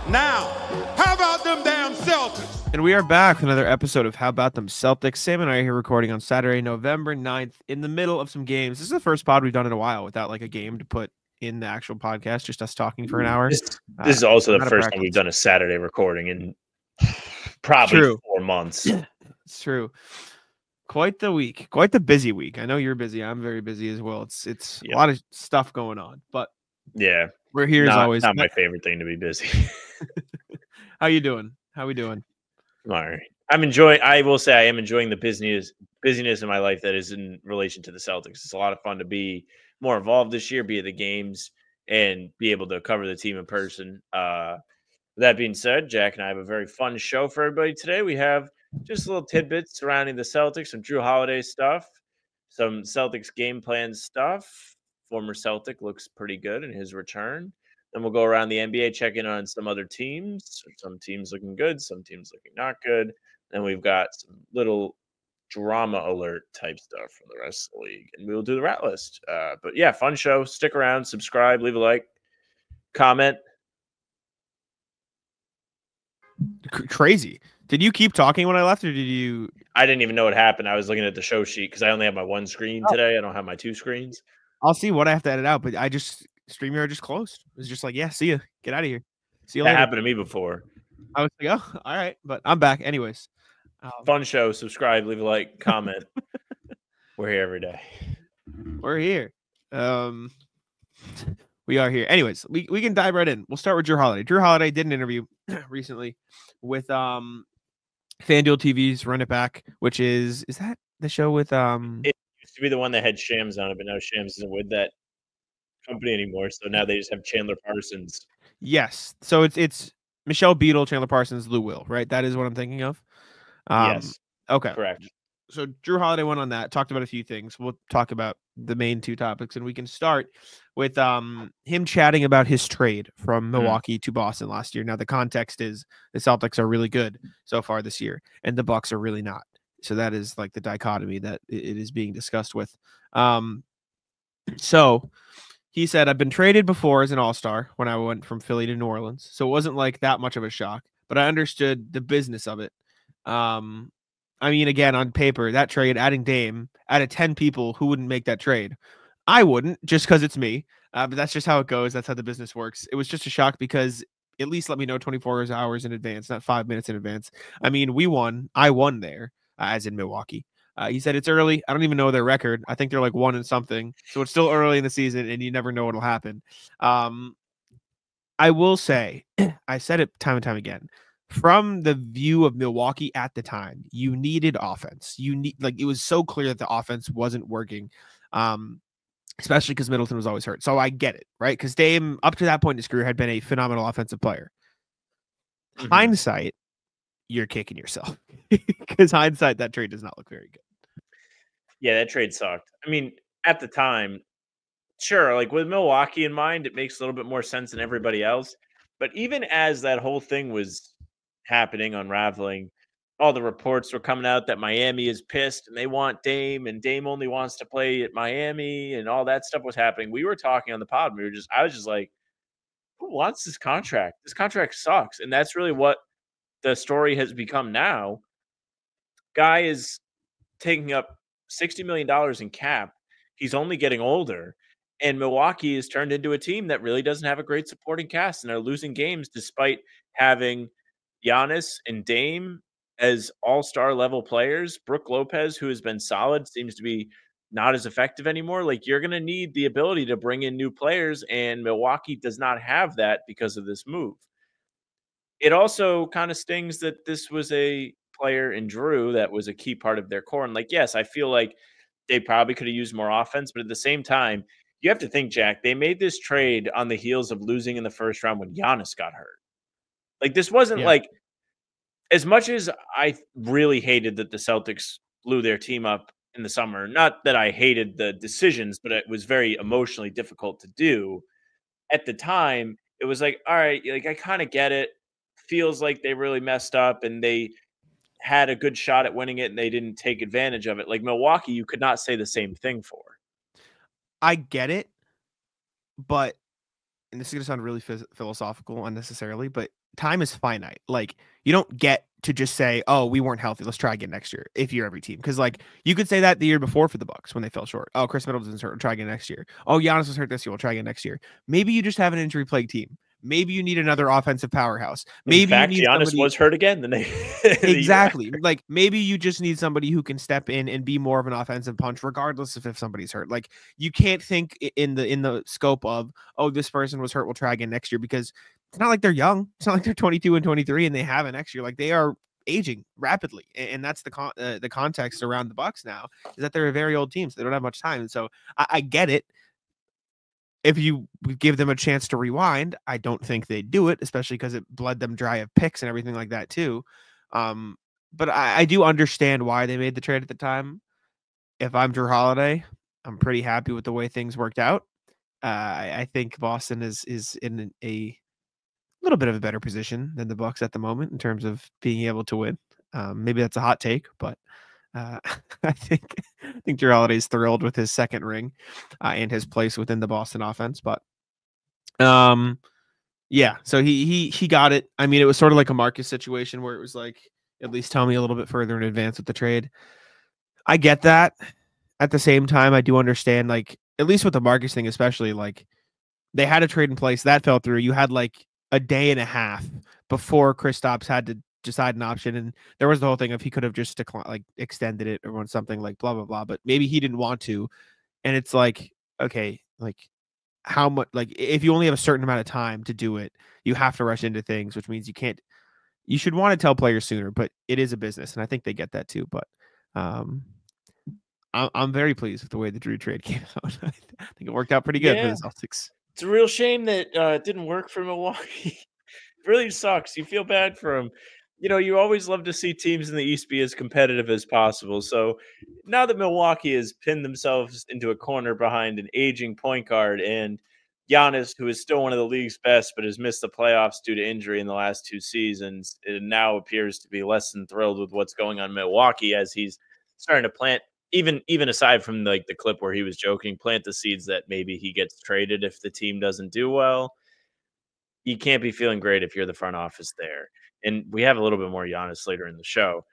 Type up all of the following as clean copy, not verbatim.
Now, how about them damn Celtics? And we are back with another episode of How About Them Celtics. Sam and I are here recording on Saturday, November 9th, in the middle of some games. This is the first pod we've done in a while without like a game to put in the actual podcast, just us talking for an hour. This is also the first time we've done a Saturday recording in probably 4 months. It's true. Quite the week, quite the busy week. I know you're busy. I'm very busy as well. It's a lot of stuff going on, but yeah, we're here as always. Not my favorite thing to be busy. How you doing? How we doing? All right. I will say I am enjoying the busyness in my life that is in relation to the Celtics. It's a lot of fun to be more involved this year, be at the games, and be able to cover the team in person. That being said, Jack and I have a very fun show for everybody today. We have just little tidbits surrounding the Celtics, some Jrue Holiday stuff, some Celtics game plan stuff. Former Celtic looks pretty good in his return. Then we'll go around the NBA, check in on some other teams. Some teams looking good, some teams looking not good. Then we've got some little drama alert type stuff from the rest of the league. And we will do the rat list. But yeah, fun show. Stick around, subscribe, leave a like, comment. Crazy. Did you keep talking when I left, or did you? I didn't even know what happened. I was looking at the show sheet because I only have my one screen today. I don't have my two screens. I'll see what I have to edit out, but StreamYard just closed. It was just like, yeah, see you. Get out of here. See you later. That happened to me before. I was like, oh, all right, but I'm back anyways. Fun show. Subscribe, leave a like, comment. We're here every day. We're here. We are here. Anyways, we can dive right in. We'll start with Jrue Holiday. Jrue Holiday did an interview recently with FanDuel TV's Run It Back, which is that the show with It used to be the one that had Shams on it, but now Shams isn't with that company anymore. So now they just have Chandler Parsons. Yes. So it's Michelle Beadle, Chandler Parsons, Lou Will, right? That is what I'm thinking of. Yes. Okay. Correct. So Jrue Holiday went on that, talked about a few things. We'll talk about the main two topics, and we can start with him chatting about his trade from Milwaukee to Boston last year. Now, the context is the Celtics are really good so far this year, and the Bucks are really not. So that is like the dichotomy that it is being discussed with. So he said, I've been traded before as an all-star when I went from Philly to New Orleans. So it wasn't like that much of a shock, but I understood the business of it. I mean, again, on paper, that trade, adding Dame, out of 10 people, who wouldn't make that trade? I wouldn't, just because it's me. But that's just how it goes. That's how the business works. It was just a shock because at least let me know 24 hours in advance, not 5 minutes in advance. I mean, we won. I won there, as in Milwaukee. He said it's early. I don't even know their record. I think they're like 1 and something. So it's still early in the season, and you never know what'll happen. I will say, I said it time and time again. From the view of Milwaukee at the time, you needed offense. It was so clear that the offense wasn't working, especially because Middleton was always hurt. So I get it, right? Because Dame, up to that point in his career, had been a phenomenal offensive player. Hindsight, you're kicking yourself because hindsight, that trade does not look very good. Yeah, that trade sucked. I mean, at the time, sure, like with Milwaukee in mind, it makes a little bit more sense than everybody else. But even as that whole thing was happening, unraveling, all the reports were coming out that Miami is pissed and they want Dame, and Dame only wants to play at Miami, and all that stuff was happening. We were talking on the pod. I was just like, who wants this contract? This contract sucks. And that's really what the story has become now. Guy is taking up $60 million in cap. He's only getting older. And Milwaukee has turned into a team that really doesn't have a great supporting cast, and they're losing games despite having Giannis and Dame as all-star level players. Brook Lopez, who has been solid, seems to be not as effective anymore. Like, you're going to need the ability to bring in new players, and Milwaukee does not have that because of this move. It also kind of stings that this was a player in Jrue that was a key part of their core. And like, yes, I feel like they probably could have used more offense, but at the same time, you have to think, Jack, they made this trade on the heels of losing in the first round when Giannis got hurt. Like, this wasn't like, as much as I really hated that the Celtics blew their team up in the summer, not that I hated the decisions, but it was very emotionally difficult to do. At the time, it was like, all right, like, I kind of get it. Feels like they really messed up and they had a good shot at winning it and they didn't take advantage of it. Like Milwaukee, you could not say the same thing for. I get it, but and this is going to sound really philosophical unnecessarily, but time is finite. Like, you don't get to just say, oh, we weren't healthy, let's try again next year if you're every team. Because, like, you could say that the year before for the Bucks when they fell short. Oh, Chris Middleton's hurt, we'll try again next year. Oh, Giannis was hurt this year, we'll try again next year. Maybe you just have an injury-plagued team. Maybe you need another offensive powerhouse. Maybe in fact, you need Giannis somebody... was hurt again. Exactly. Like, maybe you just need somebody who can step in and be more of an offensive punch, regardless of if somebody's hurt. Like, you can't think in the scope of, oh, this person was hurt, we'll try again next year, because it's not like they're young. It's not like they're 22 and 23 and they have it next year. Like, they are aging rapidly, and that's the context around the Bucks now, is that they're a very old team, so they don't have much time. And so I get it. If you give them a chance to rewind, I don't think they'd do it, especially because it bled them dry of picks and everything like that too. But I do understand why they made the trade at the time. If I'm Jrue Holiday, I'm pretty happy with the way things worked out. I think Boston is in a little bit of a better position than the Bucks at the moment in terms of being able to win. Maybe that's a hot take, but I think Jrue Holiday's thrilled with his second ring and his place within the Boston offense. But yeah, so he got it. I mean, it was sort of like a Marcus situation where it was like, at least tell me a little bit further in advance with the trade. I get that. At the same time, I do understand, like, at least with the Marcus thing, especially, like, they had a trade in place that fell through. You had like a day and a half before Kristaps had to decide an option, and there was the whole thing of he could have just extended it or something, like blah blah blah, but maybe he didn't want to. And it's like, okay, like, how much, like, if you only have a certain amount of time to do it, you have to rush into things, which means you should want to tell players sooner, but it is a business, and I think they get that too. But I'm very pleased with the way the Jrue trade came out. I think it worked out pretty good for the Celtics. It's a real shame that it didn't work for Milwaukee. It really sucks. You feel bad for them. You know, you always love to see teams in the East be as competitive as possible. So now that Milwaukee has pinned themselves into a corner behind an aging point guard and Giannis, who is still one of the league's best, but has missed the playoffs due to injury in the last 2 seasons, it now appears to be less than thrilled with what's going on in Milwaukee, as he's starting to plant, even aside from like the clip where he was joking, plant the seeds that maybe he gets traded if the team doesn't do well. You can't be feeling great if you're the front office there. And we have a little bit more Giannis later in the show.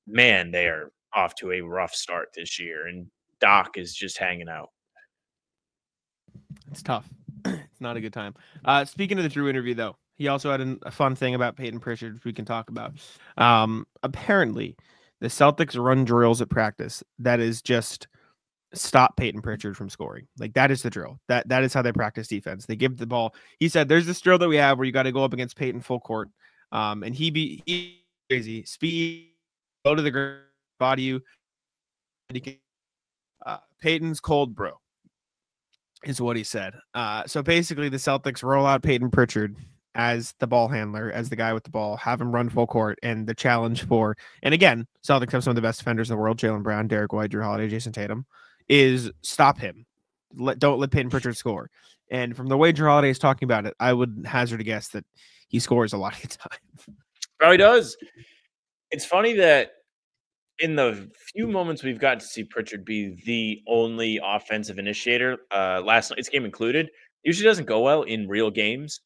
Man, they are off to a rough start this year, and Doc is just hanging out. It's tough. It's not a good time. Speaking of the Jrue interview, though, he also had a fun thing about Payton Pritchard, which we can talk about. Apparently, the Celtics run drills at practice that is just stop Payton Pritchard from scoring. Like, that is the drill. That is how they practice defense. They give the ball. He said, there's this drill that we have where you got to go up against Payton full court. And he crazy speed, go to the ground, body you. Payton's cold, bro, is what he said. So basically, the Celtics roll out Payton Pritchard as the ball handler, as the guy with the ball, have him run full court, and the challenge for, and again, Celtics have some of the best defenders in the world, Jaylen Brown, Derek White, Jrue Holiday, Jason Tatum, is stop him. Don't let Payton Pritchard score. And from the way Jrue Holiday is talking about it, I would hazard a guess that he scores a lot of the time. Probably does. It's funny that in the few moments we've got to see Pritchard be the only offensive initiator, last night's game included, usually doesn't go well in real games.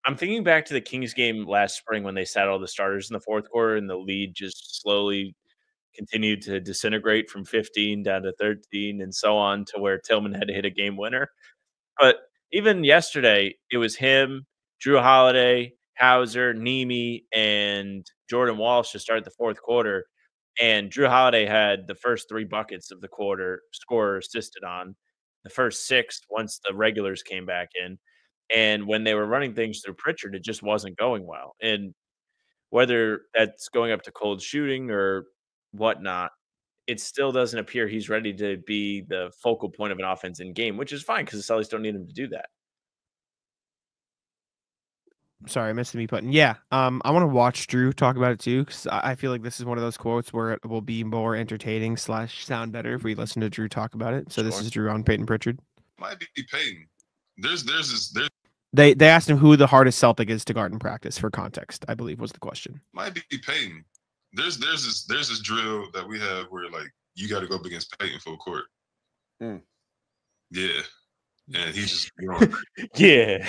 I'm thinking back to the Kings game last spring when they sat all the starters in the fourth quarter and the lead just slowly continued to disintegrate from 15 down to 13 and so on, to where Tillman had to hit a game winner. But even yesterday, it was him, Jrue Holiday, Hauser, Nemi, and Jordan Walsh to start the fourth quarter. And Jrue Holiday had the first 3 buckets of the quarter, scorer assisted on. The first 6 once the regulars came back in. And when they were running things through Pritchard, it just wasn't going well. And whether that's going up to cold shooting or whatnot, it still doesn't appear he's ready to be the focal point of an offense in game, which is fine because the Celtics don't need him to do that. Sorry, I missed the mute button. Yeah, I want to watch Jrue talk about it too, because I feel like this is one of those quotes where it will be more entertaining / sound better if we listen to Jrue talk about it. So This is Jrue on Payton Pritchard. Might be Payton. There's They asked him who the hardest Celtic is to guard in practice, for context, I believe was the question. Might be Payton. There's this drill that we have where, like, you got to go up against Payton full court. Yeah. and he's just going. Yeah.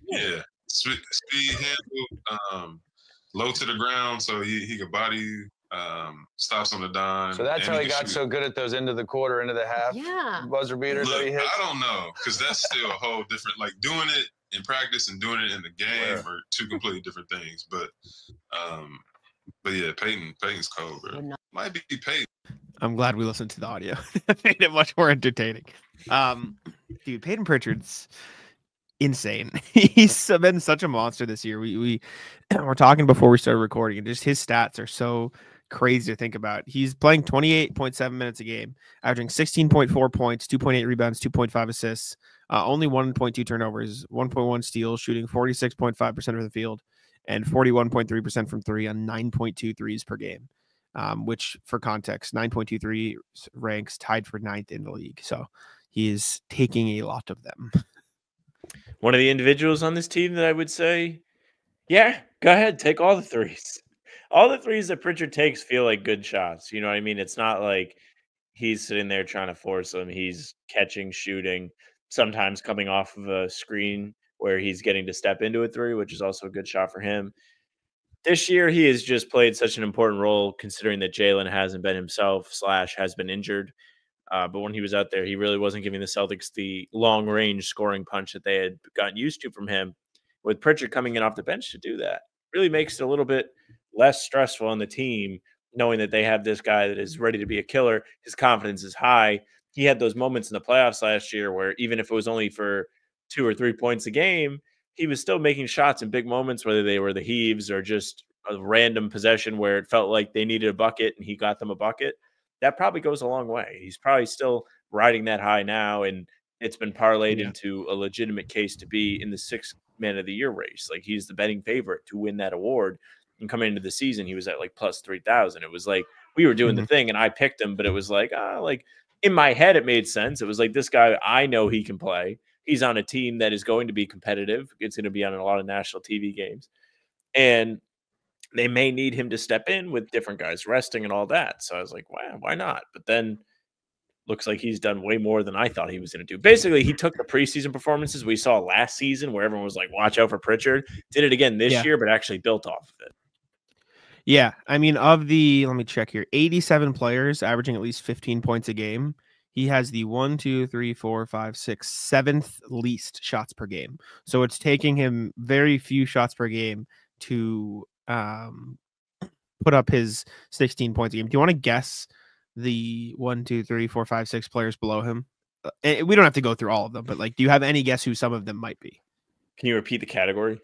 Yeah, speed handle, low to the ground, so he could body stops on the dime. So that's how he got so good at those end of the quarter, end of the half buzzer beaters that he hits? I don't know, because that's still a whole different, like doing it in practice and doing it in the game are two completely different things. But yeah, Payton's cold, bro. Might be Payton. I'm glad we listened to the audio. That made it much more entertaining. Dude, Payton Pritchard's insane. He's been such a monster this year. We were talking before we started recording, and just his stats are so crazy to think about. He's playing 28.7 minutes a game, averaging 16.4 points, 2.8 rebounds, 2.5 assists, only 1.2 turnovers, 1.1 steals, shooting 46.5% of the field, and 41.3% from three on 9.2 threes per game. Which, for context, 9.23 ranks tied for 9th in the league. So he is taking a lot of them. One of the individuals on this team that I would say, yeah, go ahead, take all the threes. All the threes that Pritchard takes feel like good shots. You know what I mean? It's not like he's sitting there trying to force them. He's catching, shooting, sometimes coming off of a screen where he's getting to step into a three, which is also a good shot for him. This year, he has just played such an important role considering that Jalen hasn't been himself / has been injured. But when he was out there, he really wasn't giving the Celtics the long-range scoring punch that they had gotten used to from him. With Pritchard coming in off the bench to do that, really makes it a little bit less stressful on the team, knowing that they have this guy that is ready to be a killer. His confidence is high. He had those moments in the playoffs last year where even if it was only for 2 or 3 points a game, he was still making shots in big moments, whether they were the heaves or just a random possession where it felt like they needed a bucket and he got them a bucket. That probably goes a long way. He's probably still riding that high now, and it's been parlayed into a legitimate case to be in the 6th man of the year race. Like, he's the betting favorite to win that award. And coming into the season, he was at like plus 3,000. It was like we were doing the thing and I picked him, but it was like, in my head, it made sense. It was like, this guy, I know he can play. He's on a team that is going to be competitive. It's going to be on a lot of national TV games. And they may need him to step in with different guys resting and all that. So I was like, wow, why not? But then looks like he's done way more than I thought he was going to do. Basically, he took the preseason performances we saw last season where everyone was like, watch out for Pritchard. Did it again this year, but actually built off of it. Yeah. I mean, let me check here, 87 players averaging at least 15 points a game. He has the 7th least shots per game. So it's taking him very few shots per game to put up his 16 points a game. Do you want to guess the 6 players below him? We don't have to go through all of them, but like, do you have any guess who some of them might be? Can you repeat the category?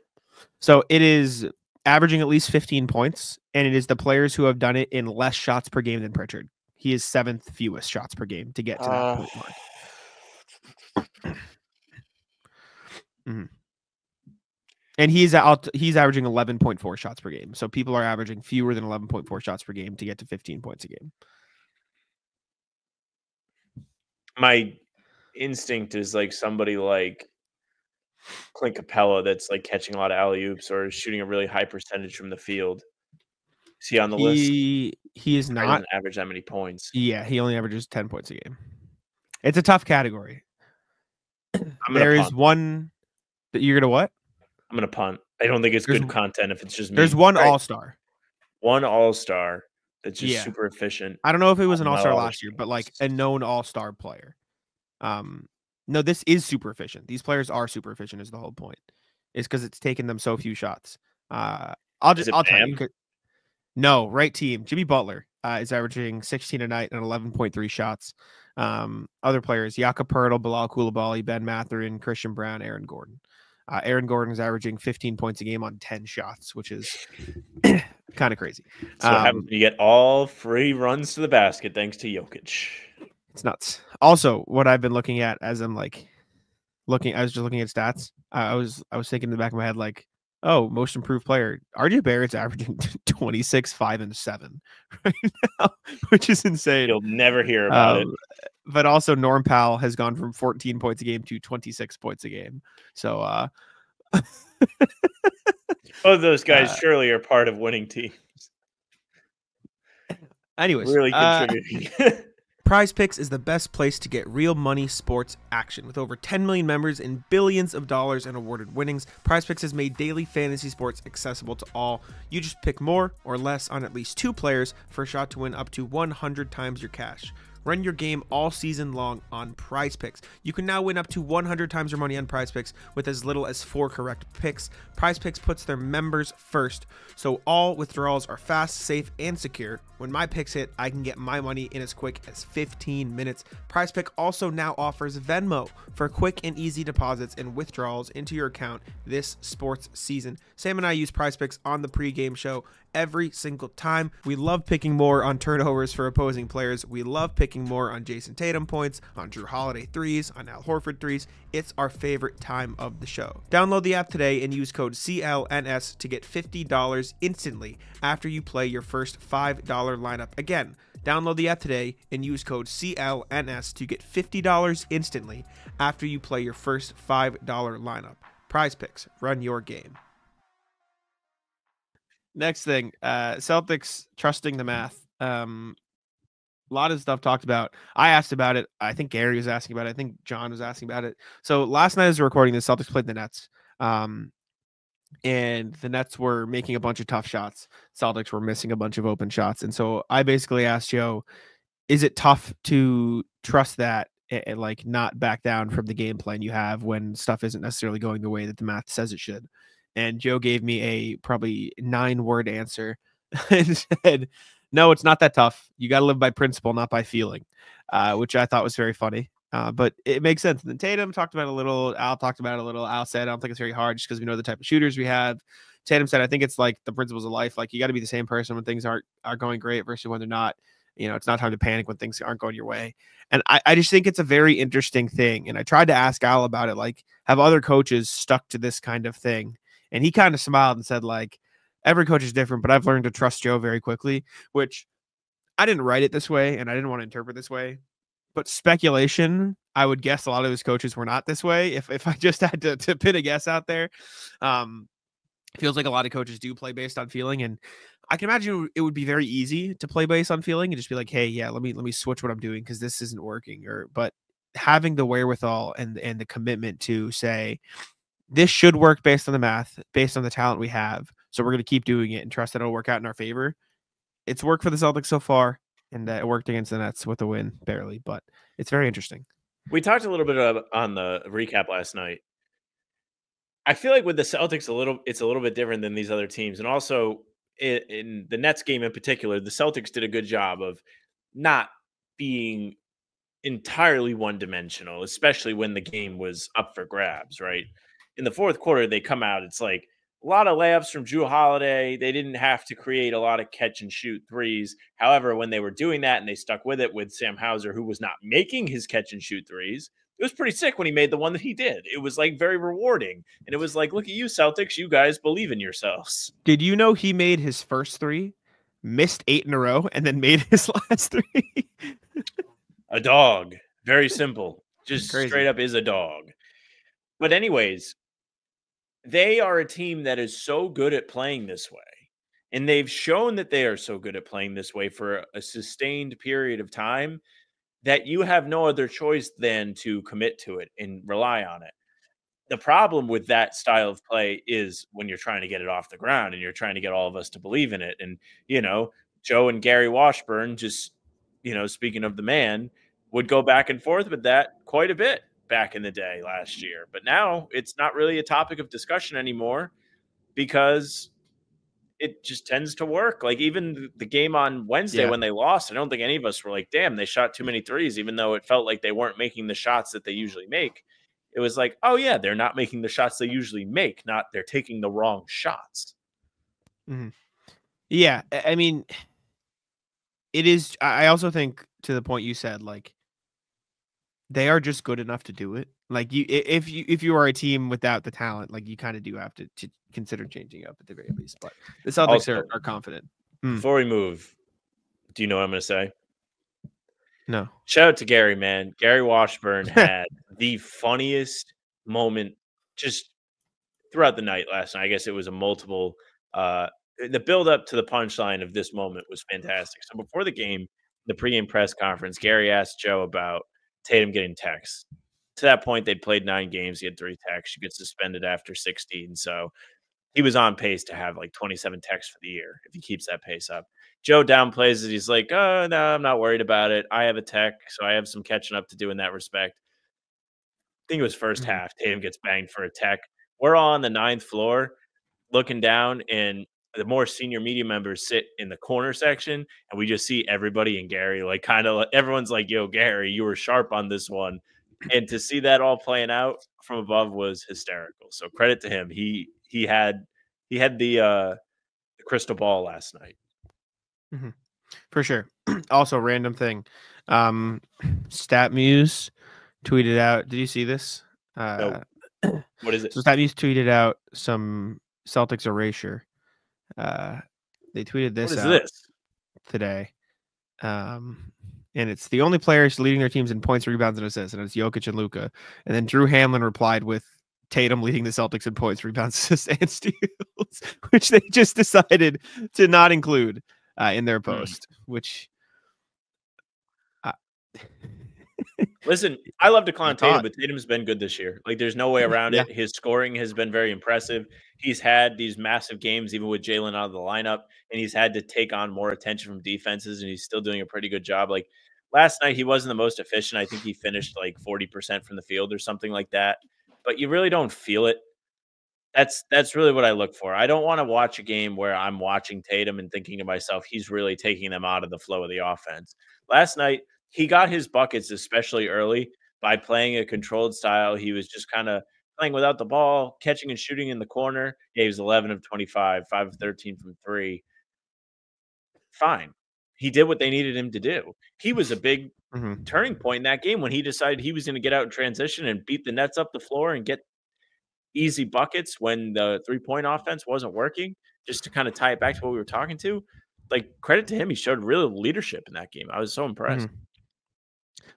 So it is averaging at least 15 points, and it is the players who have done it in less shots per game than Pritchard. He is 7th fewest shots per game to get to that point mark. And he's averaging 11.4 shots per game. So people are averaging fewer than 11.4 shots per game to get to 15 points a game. My instinct is like somebody like Clint Capella that's like catching a lot of alley-oops or shooting a really high percentage from the field. Is he on the list? He is not. He doesn't average that many points. Yeah, he only averages 10 points a game. It's a tough category. There is one that you're going to what? I'm going to punt. I don't think it's good content if it's just me. There's one all-star. One all-star that's just super efficient. I don't know if it was an all-star last year, but like a known all-star player. No, this is super efficient. These players are super efficient is the whole point. It's because it's taken them so few shots. I'll tell you. No, right team. Jimmy Butler is averaging 16 a night and 11.3 shots. Other players, Jakob Poeltl, Bilal Coulibaly, Ben Mathurin, Christian Brown, Aaron Gordon. Aaron Gordon is averaging 15 points a game on 10 shots, which is kind of crazy. So what happens when you get all free runs to the basket thanks to Jokic? It's nuts. Also, what I've been looking at as I'm like I was just looking at stats. I was thinking in the back of my head, like, oh, most improved player. RJ Barrett's averaging 26, 5, and 7 right now, which is insane. You'll never hear about it. But also Norm Powell has gone from 14 points a game to 26 points a game. So both of those guys surely are part of winning teams. Anyways, really contributing. PrizePicks is the best place to get real money sports action. With over 10 million members and billions of dollars in awarded winnings, PrizePicks has made daily fantasy sports accessible to all. You just pick more or less on at least 2 players for a shot to win up to 100 times your cash. Run your game all season long on PrizePicks. You can now win up to 100 times your money on PrizePicks with as little as 4 correct picks. PrizePicks puts their members first, so all withdrawals are fast, safe, and secure. When my picks hit, I can get my money in as quick as 15 minutes. PrizePick also now offers Venmo for quick and easy deposits and withdrawals into your account this sports season. Sam and I use PrizePicks on the pregame show every single time. We love picking more on turnovers for opposing players. We love picking more on Jason Tatum points, on Jrue Holiday threes, on Al Horford threes. It's our favorite time of the show. Download the app today and use code CLNS to get $50 instantly after you play your first $5 lineup. Again, download the app today and use code CLNS to get $50 instantly after you play your first $5 lineup. PrizePicks, run your game. Next thing, Celtics trusting the math. A lot of stuff talked about. I asked about it. I think Gary was asking about it. I think John was asking about it. So last night as we're recording this, Celtics played the Nets. And the Nets were making a bunch of tough shots. Celtics were missing a bunch of open shots. And so I basically asked Joe, is it tough to trust that and like not back down from the game plan you have when stuff isn't necessarily going the way that the math says it should? And Joe gave me a probably 9-word answer and said, no, it's not that tough. You got to live by principle, not by feeling, which I thought was very funny. But it makes sense. And then Tatum talked about it a little. Al talked about it a little. Al said, I don't think it's very hard just because we know the type of shooters we have. Tatum said, I think it's like the principles of life. Like you got to be the same person when things are going great versus when they're not. You know, it's not time to panic when things aren't going your way. And I just think it's a very interesting thing. And I tried to ask Al about it. Like, have other coaches stuck to this kind of thing? And he kind of smiled and said, like, every coach is different, but I've learned to trust Joe very quickly, which I didn't write it this way and I didn't want to interpret this way. But speculation, I would guess a lot of his coaches were not this way. If I just had to put a guess out there, feels like a lot of coaches do play based on feeling. And I can imagine it would be very easy to play based on feeling and just be like, hey, yeah, let me switch what I'm doing because this isn't working. But having the wherewithal and the commitment to say, this should work based on the math, based on the talent we have. So we're going to keep doing it and trust that it'll work out in our favor. It's worked for the Celtics so far, and it worked against the Nets with a win, barely, but it's very interesting. We talked a little bit on the recap last night. I feel like with the Celtics, it's a little bit different than these other teams. And also in the Nets game in particular, the Celtics did a good job of not being entirely one-dimensional, especially when the game was up for grabs, right? In the fourth quarter, they come out, it's like a lot of layups from Jrue Holiday. They didn't have to create a lot of catch-and-shoot threes. However, when they were doing that and they stuck with it with Sam Hauser, who was not making his catch-and-shoot threes, it was pretty sick when he made the one that he did. It was like very rewarding. And it was like, look at you, Celtics. You guys believe in yourselves. Did you know he made his first 3, missed 8 in a row, and then made his last 3? A dog. Very simple. Just Crazy. Straight up is a dog. But anyways, they are a team that is so good at playing this way. And they've shown that they are so good at playing this way for a sustained period of time that you have no other choice than to commit to it and rely on it. The problem with that style of play is when you're trying to get it off the ground and you're trying to get all of us to believe in it. And, you know, Joe and Gary Washburn, just, you know, speaking of the man, would go back and forth with that quite a bit back in the day last year. But now it's not really a topic of discussion anymore because it just tends to work. Like even the game on Wednesday when they lost, I don't think any of us were like, damn, they shot too many threes, even though it felt like they weren't making the shots that they usually make. It was like, oh yeah, they're not making the shots they usually make, not they're taking the wrong shots. Mm-hmm. Yeah. I mean, it is. I also think to the point you said, like, they are just good enough to do it. Like if you are a team without the talent, like you kind of do have to consider changing up at the very least. But the Celtics also, are confident. Before we move, do you know what I'm going to say? No. Shout out to Gary, man. Gary Washburn had the funniest moment just throughout the night last night. I guess it was a multiple. The build up to the punchline of this moment was fantastic. So before the game, the pregame press conference, Gary asked Joe about Tatum getting texts. To that point, they'd played 9 games. He had 3 texts. You get suspended after 16. So he was on pace to have like 27 texts for the year if he keeps that pace up. Joe downplays it. He's like, oh, no, I'm not worried about it. I have a tech, so I have some catching up to do in that respect. I think it was first half. Tatum gets banged for a tech. We're all on the 9th floor looking down, and the more senior media members sit in the corner section, and we just see everybody and Gary, like kind of everyone's like, yo, Gary, you were sharp on this one. And to see that all playing out from above was hysterical. So credit to him. He had the crystal ball last night. For sure. Also, random thing. StatMuse tweeted out. Did you see this? Nope. What is it? So StatMuse tweeted out some Celtics erasure. They tweeted this out today. And it's the only players leading their teams in points, rebounds, and assists, and it's Jokic and Luka. And then Drew Hamlin replied with Tatum leading the Celtics in points, rebounds, assists, and steals, which they just decided to not include in their post, which... Listen, I love to clown Tatum, but Tatum's been good this year. Like, there's no way around it. His scoring has been very impressive. He's had these massive games, even with Jalen out of the lineup, and he's had to take on more attention from defenses, and he's still doing a pretty good job. Like, last night, he wasn't the most efficient. I think he finished like 40% from the field or something like that, but you really don't feel it. That's really what I look for. I don't want to watch a game where I'm watching Tatum and thinking to myself, he's really taking them out of the flow of the offense. Last night, he got his buckets, especially early, by playing a controlled style. He was just kind of playing without the ball, catching and shooting in the corner. Yeah, he was 11 of 25, 5 of 13 from 3. Fine. He did what they needed him to do. He was a big turning point in that game when he decided he was going to get out in transition and beat the Nets up the floor and get easy buckets when the three-point offense wasn't working, just to kind of tie it back to what we were talking to. Like, credit to him. He showed real leadership in that game. I was so impressed.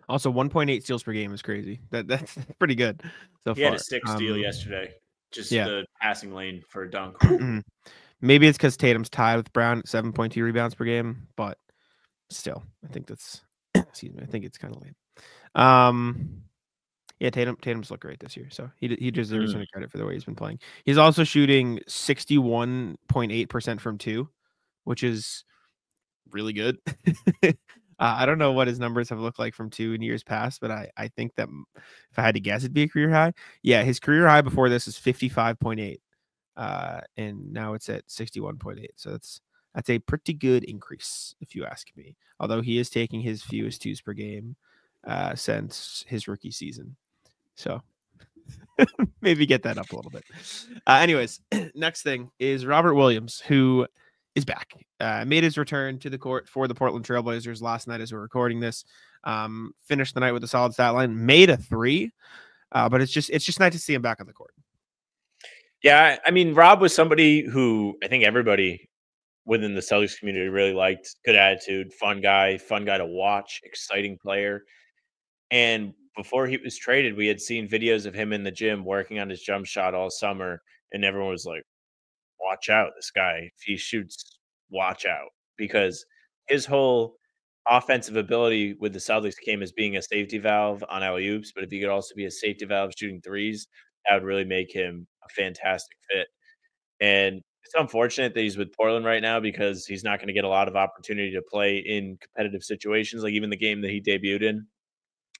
Also, 1.8 steals per game is crazy. That's pretty good so far. He had a 6 steal yesterday. Just the passing lane for a dunk. Maybe it's because Tatum's tied with Brown at 7.2 rebounds per game, but still, I think that's excuse me. I think it's kind of lame. Yeah, Tatum's looked great this year, so he deserves any credit for the way he's been playing. He's also shooting 61.8% from 2, which is really good. I don't know what his numbers have looked like from 2 in years past, but I think that if I had to guess, it'd be a career high. Yeah, his career high before this is 55.8, and now it's at 61.8. So that's a pretty good increase, if you ask me. Although he is taking his fewest 2s per game since his rookie season, so maybe get that up a little bit. Anyways, next thing is Robert Williams, who is back. Made his return to the court for the Portland Trailblazers last night as we're recording this. Finished the night with a solid stat line, made a 3, but it's just nice to see him back on the court. Yeah, I mean, Rob was somebody who I think everybody within the Celtics community really liked. Good attitude, fun guy to watch, exciting player. And before he was traded, we had seen videos of him in the gym working on his jump shot all summer, and everyone was like, watch out, this guy, if he shoots, watch out, because his whole offensive ability with the Celtics came as being a safety valve on alley-oops, but if he could also be a safety valve shooting threes, that would really make him a fantastic fit. And it's unfortunate that he's with Portland right now because he's not going to get a lot of opportunity to play in competitive situations. Like even the game that he debuted in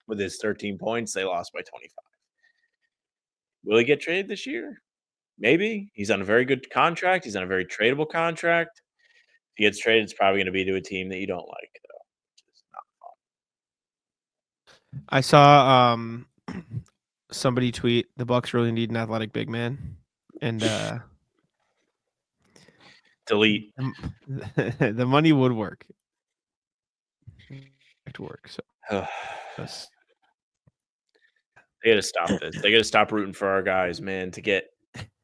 with his 13 points, they lost by 25. Will he get traded this year? Maybe. He's on a very good contract. He's on a very tradable contract. If he gets traded, it's probably going to be to a team that you don't like, though, which is not fun. I saw somebody tweet, the Bucks really need an athletic big man, and delete. The money would work. To work. So they got to stop this. They got to stop rooting for our guys, man, to get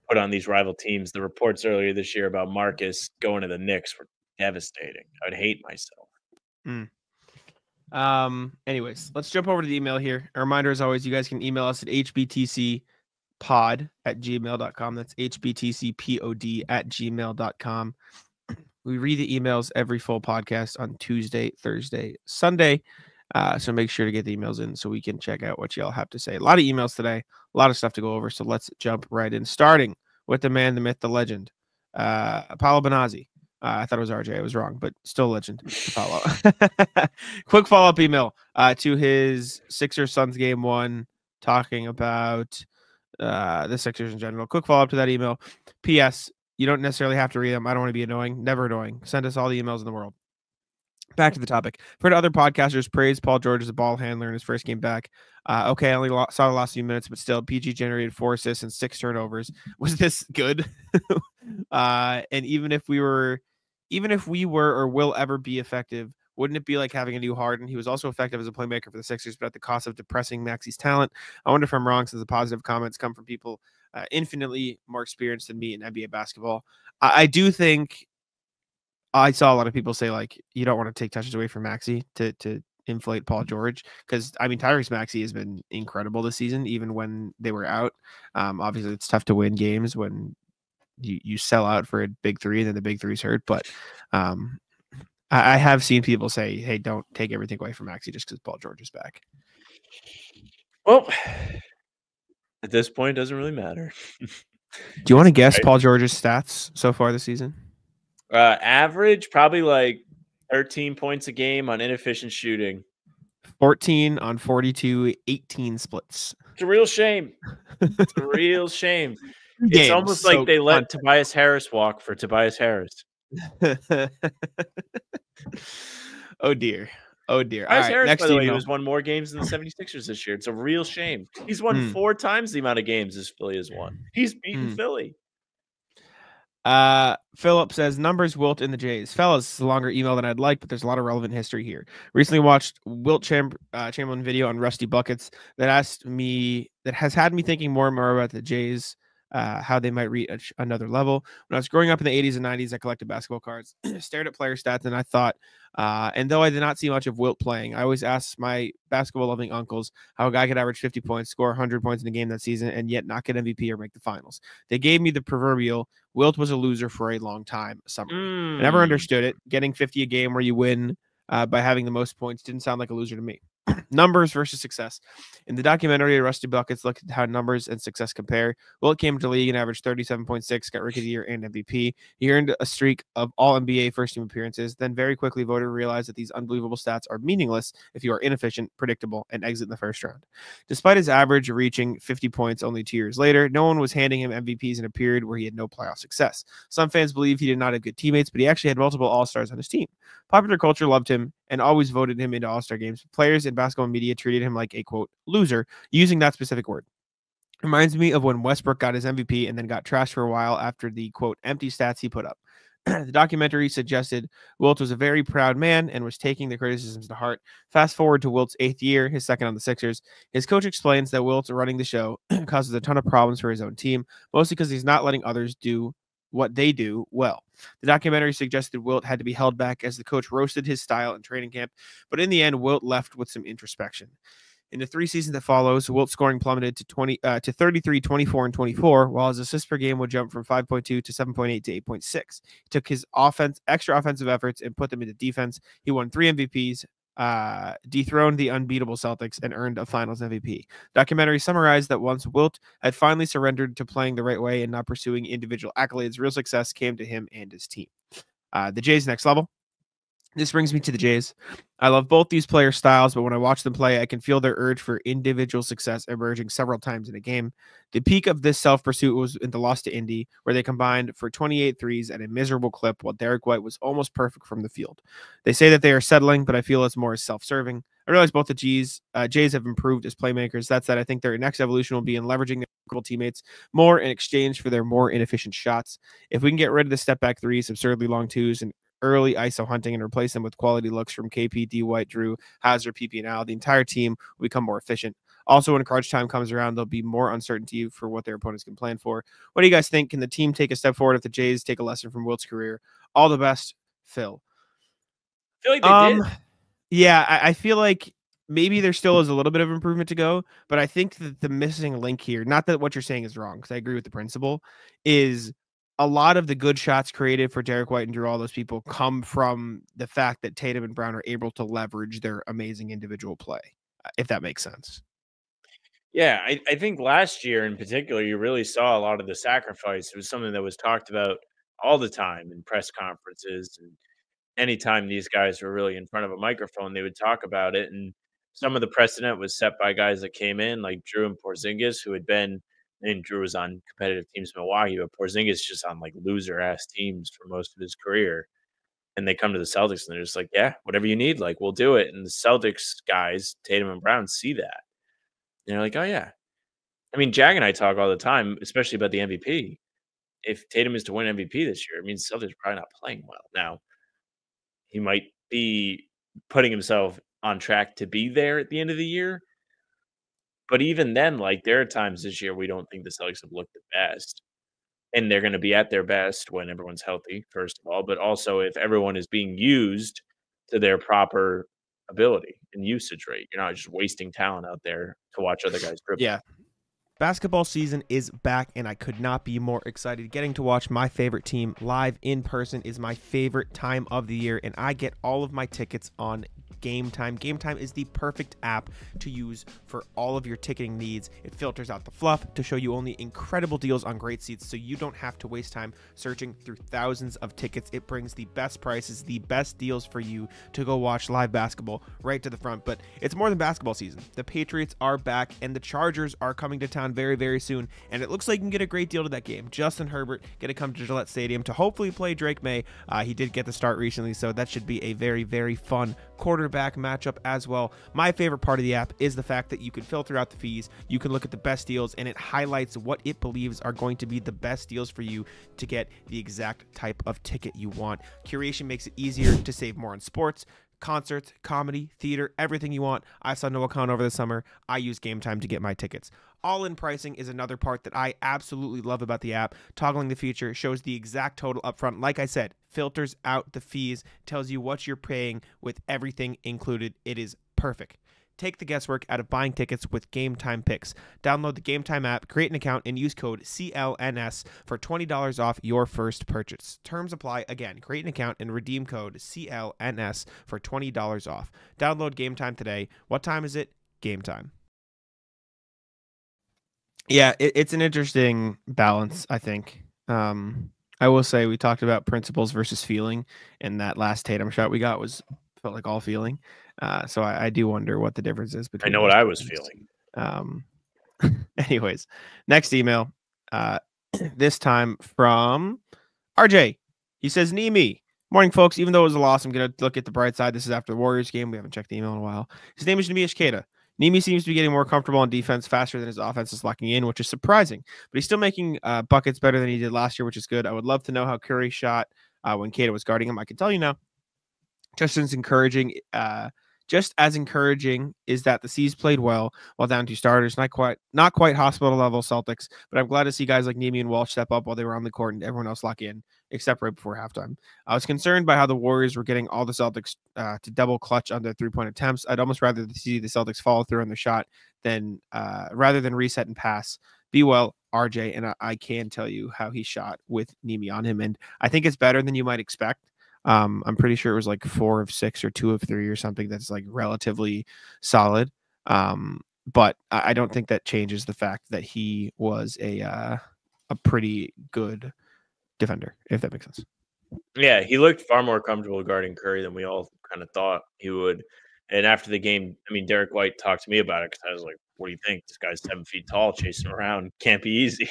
put on these rival teams. The reports earlier this year about Marcus going to the Knicks were devastating. I would hate myself. Anyways, let's jump over to the email here. A reminder, as always, you guys can email us at hbtcpod@gmail.com. That's hbtcpod@gmail.com. We read the emails every full podcast on Tuesday, Thursday, Sunday. So make sure to get the emails in so we can check out what y'all have to say. A lot of emails today, a lot of stuff to go over. So let's jump right in, starting with the man, the myth, the legend, Paolo Benazzi. I thought it was RJ. I was wrong, but still legend. Paolo. Quick follow-up email to his Sixers Suns game 1, talking about the Sixers in general. Quick follow-up to that email. P.S. You don't necessarily have to read them. I don't want to be annoying. Never annoying. Send us all the emails in the world. Back to the topic. I've heard other podcasters praise Paul George as a ball handler in his first game back. Okay, I only saw the last few minutes, but still, PG generated 4 assists and 6 turnovers. Was this good? And even if we were or will ever be effective, wouldn't it be like having a new Harden? He was also effective as a playmaker for the Sixers, but at the cost of depressing Maxi's talent. I wonder if I'm wrong, since the positive comments come from people infinitely more experienced than me in NBA basketball. I do think I saw a lot of people say, like, you don't want to take touches away from Maxey to inflate Paul George, because I mean Tyrese Maxey has been incredible this season, even when they were out. Obviously, it's tough to win games when you sell out for a big three and then the big three's hurt. But I have seen people say, hey, don't take everything away from Maxey just because Paul George is back. Well, at this point, it doesn't really matter. Do you want to guess Paul George's stats so far this season? Average, probably like 13 points a game on inefficient shooting. 14 on 42, 18 splits. It's a real shame. It's a real shame. It's almost like they let Tobias Harris walk for Tobias Harris. Oh, dear. Oh, dear. Tobias Harris, by the way, has won more games than the 76ers this year. It's a real shame. He's won 4 times the amount of games as Philly has won. He's beaten Philly. Philip says, numbers Wilt in the Jays. Fellas, it's a longer email than I'd like, but there's a lot of relevant history here. Recently watched Wilt Chamberlain video on Rusty Buckets that has had me thinking more and more about the Jays, how they might reach another level. When I was growing up in the 80s and 90s, I collected basketball cards, stared at player stats, and I thought, and though I did not see much of Wilt playing, I always asked my basketball-loving uncles how a guy could average 50 points, score 100 points in a game that season, and yet not get MVP or make the finals. They gave me the proverbial, Wilt was a loser for a long time summary. I never understood it. Getting 50 a game where you win by having the most points didn't sound like a loser to me. Numbers versus success. In the documentary, Rusty Buckets looked at how numbers and success compare. Wilt came to the league and averaged 37.6, got Rookie of the Year and MVP. He earned a streak of All-NBA first-team appearances, then very quickly voted to realize that these unbelievable stats are meaningless if you are inefficient, predictable, and exit in the first round. Despite his average reaching 50 points only 2 years later, no one was handing him MVPs in a period where he had no playoff success. Some fans believe he did not have good teammates, but he actually had multiple All-Stars on his team. Popular culture loved him and always voted him into All-Star games. Players and basketball media treated him like a, quote, loser, using that specific word. Reminds me of when Westbrook got his MVP and then got trashed for a while after the, quote, empty stats he put up. The documentary suggested Wilt was a very proud man and was taking the criticisms to heart. Fast forward to Wilt's 8th year, his second on the Sixers. His coach explains that Wilt running the show causes a ton of problems for his own team, mostly because he's not letting others do what they do well. The documentary suggested Wilt had to be held back as the coach roasted his style in training camp, but in the end, Wilt left with some introspection. In the 3 seasons that follows, Wilt's scoring plummeted to 33, 24, and 24, while his assists per game would jump from 5.2 to 7.8 to 8.6. He took his extra offensive efforts and put them into defense. He won 3 MVPs, dethroned the unbeatable Celtics, and earned a Finals MVP. Documentary summarized that once Wilt had finally surrendered to playing the right way and not pursuing individual accolades, real success came to him and his team. The Jays next level. This brings me to the Jays. I love both these player styles, but when I watch them play, I can feel their urge for individual success emerging several times in a game. The peak of this self-pursuit was in the loss to Indy, where they combined for 28 threes at a miserable clip while Derek White was almost perfect from the field. They say that they are settling, but I feel it's more self-serving. I realize both the Jays have improved as playmakers. That said, I think their next evolution will be in leveraging their teammates more in exchange for their more inefficient shots. If we can get rid of the step-back threes, absurdly long twos, and early ISO hunting and replace them with quality looks from KP, D. White, Jrue, Hazard, PP, and Al, the entire team will become more efficient. Also, when crunch time comes around, there'll be more uncertainty for what their opponents can plan for. What do you guys think? Can the team take a step forward if the Jays take a lesson from Wilt's career? All the best, Phil. I feel like they did. Yeah, I feel like maybe there still is a little bit of improvement to go, but I think that the missing link here, not that what you're saying is wrong, because I agree with the principle, is a lot of the good shots created for Derek White and Jrue, all those people, come from the fact that Tatum and Brown are able to leverage their amazing individual play, if that makes sense. Yeah, I think last year in particular, you really saw a lot of the sacrifice. It was something that was talked about all the time in press conferences. And anytime these guys were really in front of a microphone, they would talk about it. And some of the precedent was set by guys that came in, like Jrue and Porzingis, who had been, and Jrue was on competitive teams in Milwaukee, but Porzingis just on like loser-ass teams for most of his career. And they come to the Celtics and they're just like, yeah, whatever you need, like, we'll do it. And the Celtics guys, Tatum and Brown, see that. And they're like, oh, yeah. I mean, Jag and I talk all the time, especially about the MVP. If Tatum is to win MVP this year, it means the Celtics are probably not playing well. Now, he might be putting himself on track to be there at the end of the year. But even then, like, there are times this year we don't think the Celtics have looked the best. And they're going to be at their best when everyone's healthy, first of all, but also if everyone is being used to their proper ability and usage rate. You're not just wasting talent out there to watch other guys dribble. Yeah. Basketball season is back, and I could not be more excited. Getting to watch my favorite team live in person is my favorite time of the year, and I get all of my tickets on Game Time. Game Time is the perfect app to use for all of your ticketing needs. It filters out the fluff to show you only incredible deals on great seats, so you don't have to waste time searching through thousands of tickets. It brings the best prices, the best deals for you to go watch live basketball right to the front. But it's more than basketball season. The Patriots are back, and the Chargers are coming to town very, very soon, and it looks like you can get a great deal to that game. Justin Herbert going to come to Gillette Stadium to hopefully play Drake May. He did get the start recently, so that should be a very, very fun quarterback matchup as well. My favorite part of the app is the fact that you can filter out the fees, you can look at the best deals, and it highlights what it believes are going to be the best deals for you to get the exact type of ticket you want. Curation makes it easier to save more on sports, concerts, comedy, theater, everything you want. I saw Noah Khan over the summer. I use Game Time to get my tickets. All-in pricing is another part that I absolutely love about the app. Toggling the feature shows the exact total upfront. Like I said, filters out the fees, tells you what you're paying with everything included. It is perfect. Take the guesswork out of buying tickets with Game Time Picks. Download the Game Time app, create an account, and use code CLNS for $20 off your first purchase. Terms apply. Again, create an account and redeem code CLNS for $20 off. Download Game Time today. What time is it? Game Time. Yeah, it's an interesting balance, I think. I will say we talked about principles versus feeling, and that last Tatum shot we got felt like all feeling. So I do wonder what the difference is between. I know what I was feeling. Anyways, next email. This time from RJ. He says, Nimi. Morning, folks. Even though it was a loss, I'm going to look at the bright side. This is after the Warriors game. We haven't checked the email in a while. His name is Neemias Queta. Nimi seems to be getting more comfortable on defense faster than his offense is locking in, which is surprising. But he's still making buckets better than he did last year, which is good. I would love to know how Curry shot when Queta was guarding him. I can tell you now. Just as encouraging is that the C's played well while down two starters. Not quite hospital level Celtics, but I'm glad to see guys like Nemi and Walsh step up while they were on the court and everyone else lock in, except right before halftime. I was concerned by how the Warriors were getting all the Celtics to double clutch on their three-point attempts. I'd almost rather see the Celtics follow through on the shot than rather than reset and pass. Be well, RJ, and I can tell you how he shot with Nemi on him, and I think it's better than you might expect. I'm pretty sure it was like 4 of 6 or 2 of 3 or something that's like relatively solid. But I don't think that changes the fact that he was a pretty good defender, if that makes sense. Yeah, he looked far more comfortable guarding Curry than we all kind of thought he would. And after the game, I mean, Derek White talked to me about it because I was like, what do you think? This guy's 7 feet tall, chasing him around. Can't be easy.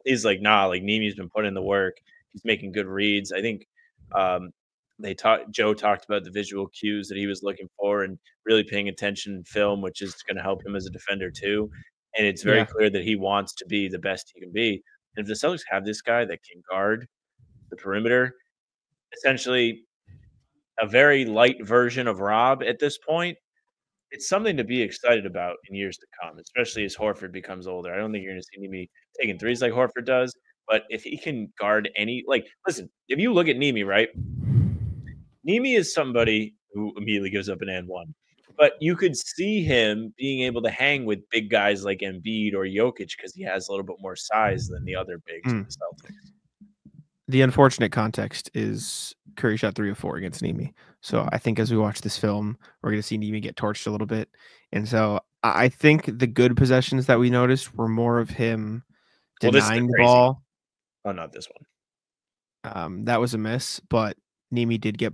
He's like, nah, like Nemi's been putting in the work. He's making good reads. I think Joe talked about the visual cues that he was looking for and really paying attention in film, which is going to help him as a defender too. And it's very clear that he wants to be the best he can be. And if the Celtics have this guy that can guard the perimeter, essentially a very light version of Rob at this point, it's something to be excited about in years to come, especially as Horford becomes older. I don't think you're going to see me taking threes like Horford does, but if he can guard listen, if you look at Nemi, right? Nemi is somebody who immediately gives up an and one, but you could see him being able to hang with big guys like Embiid or Jokic because he has a little bit more size than the other bigs in the Celtics. The unfortunate context is Curry shot 3 of 4 against Nemi. So I think as we watch this film, we're going to see Nemi get torched a little bit. And so I think the good possessions that we noticed were more of him denying the ball. Oh, not this one. That was a miss, but Nemi did get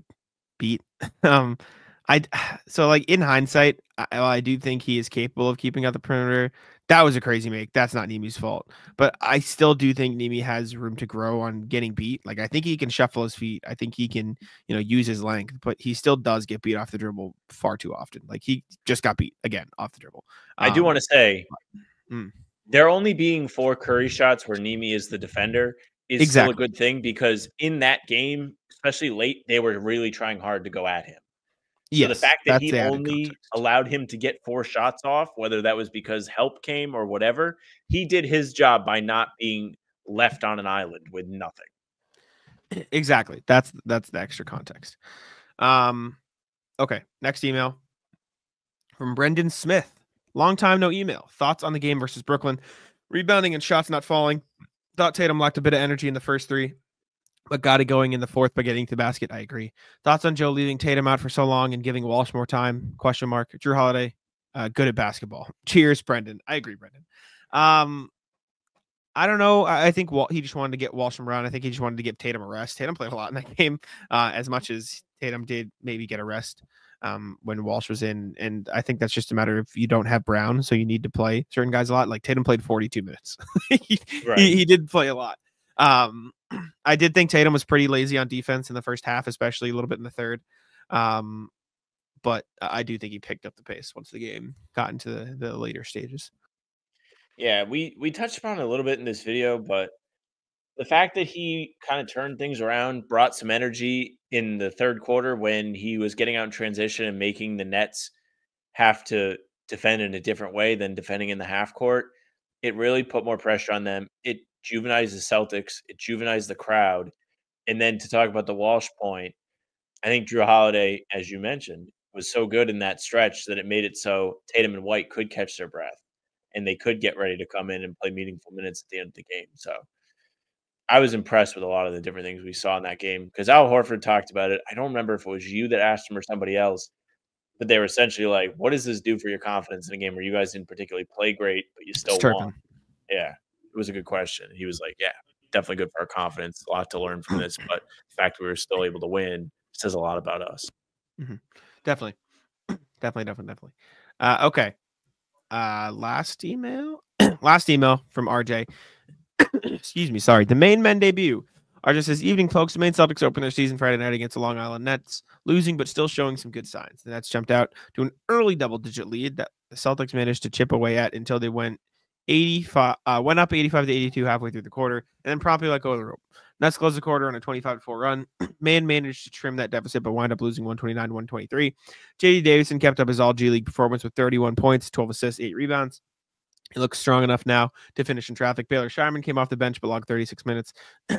beat. So like in hindsight, I do think he is capable of keeping out the perimeter. That was a crazy make. That's not Nemi's fault. But I still do think Nemi has room to grow on getting beat. Like I think he can shuffle his feet. I think he can, use his length, but he still does get beat off the dribble far too often. Like he just got beat again off the dribble. I do want to say there only being 4 Curry shots where Nemi is the defender is still a good thing, because in that game, especially late, they were really trying hard to go at him. So the fact that he only allowed him to get 4 shots off, whether that was because help came or whatever, he did his job by not being left on an island with nothing. Exactly. That's the extra context. Okay. Next email from Brendan Smith. Long time no email. Thoughts on the game versus Brooklyn? Rebounding and shots not falling. Thought Tatum lacked a bit of energy in the first 3. But got it going in the 4th by getting to the basket. I agree. Thoughts on Joe leaving Tatum out for so long and giving Walsh more time? ? Jrue Holiday, good at basketball. Cheers, Brendan. I agree, Brendan. I don't know. I think he just wanted to get Walsh from around. I think he just wanted to give Tatum a rest. Tatum played a lot in that game, as much as Tatum did maybe get a rest when Walsh was in. And I think that's just a matter of you don't have Brown, so you need to play certain guys a lot. Like Tatum played 42 minutes. He did play a lot. I did think Tatum was pretty lazy on defense in the first half, especially a little bit in the third. But I do think he picked up the pace once the game got into the later stages. Yeah, we touched upon it a little bit in this video, but the fact that he kind of turned things around, brought some energy in the third quarter when he was getting out in transition and making the Nets have to defend in a different way than defending in the half court, it really put more pressure on them. It juvenized the Celtics. It juvenized the crowd. And then to talk about the Walsh point, I think Jrue Holiday, as you mentioned, was so good in that stretch that it made it so Tatum and White could catch their breath and they could get ready to come in and play meaningful minutes at the end of the game. So I was impressed with a lot of the different things we saw in that game, because Al Horford talked about it. I don't remember if it was you that asked him or somebody else, but they were essentially like, what does this do for your confidence in a game where you guys didn't particularly play great, but you still won? Yeah, it was a good question. He was like, yeah, definitely good for our confidence. A lot to learn from this, but the fact we were still able to win says a lot about us. Mm-hmm. Definitely. Okay. Last email from RJ. Excuse me. Sorry. The main men debut. RJ says, evening, folks. The Maine Celtics open their season Friday night against the Long Island Nets, losing but still showing some good signs. The Nets jumped out to an early double-digit lead that the Celtics managed to chip away at until they went up 85-82 halfway through the quarter, and then promptly let go of the rope. Nets closed the quarter on a 25-4 run. Maine managed to trim that deficit, but wound up losing 129-123. JD Davison kept up his all-G League performance with 31 points, 12 assists, 8 rebounds. He looks strong enough now to finish in traffic. Baylor Shireman came off the bench but logged 36 minutes.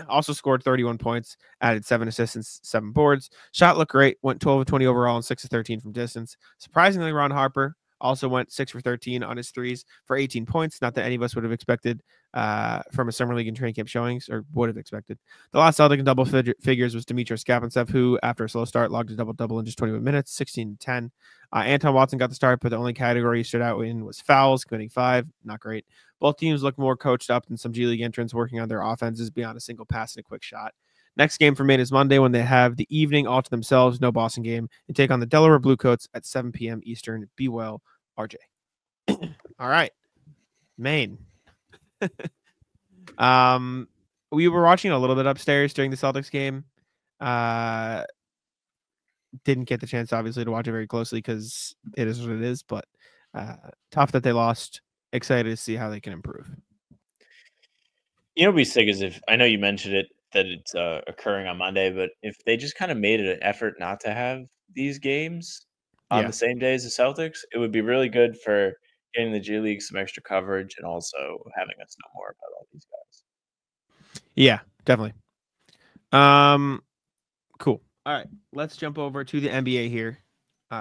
Also scored 31 points, added 7 assists and 7 boards. Shot looked great, went 12 of 20 overall and 6 of 13 from distance. Surprisingly, Ron Harper also went 6 for 13 on his threes for 18 points. Not that any of us would have expected from a summer league and training camp showings, or would have expected. The last Celtic in double figures was Dimitrios Kapantsev, who, after a slow start, logged a double-double in just 21 minutes, 16-10. Anton Watson got the start, but the only category he stood out in was fouls, committing 5. Not great. Both teams look more coached up than some G League entrants working on their offenses beyond a single pass and a quick shot. Next game for Maine is Monday, when they have the evening all to themselves, no Boston game, and take on the Delaware Bluecoats at 7 p.m. Eastern. Be well, RJ. All right. Maine. We were watching a little bit upstairs during the Celtics game. Didn't get the chance, obviously, to watch it very closely because it is what it is, but tough that they lost. Excited to see how they can improve. You know what would be sick is if, I know you mentioned it, that it's occurring on Monday, but if they just kind of made it an effort not to have these games on the same day as the Celtics, it would be really good for getting the G League some extra coverage and also having us know more about all these guys. Yeah, definitely. Cool. All right, let's jump over to the NBA here,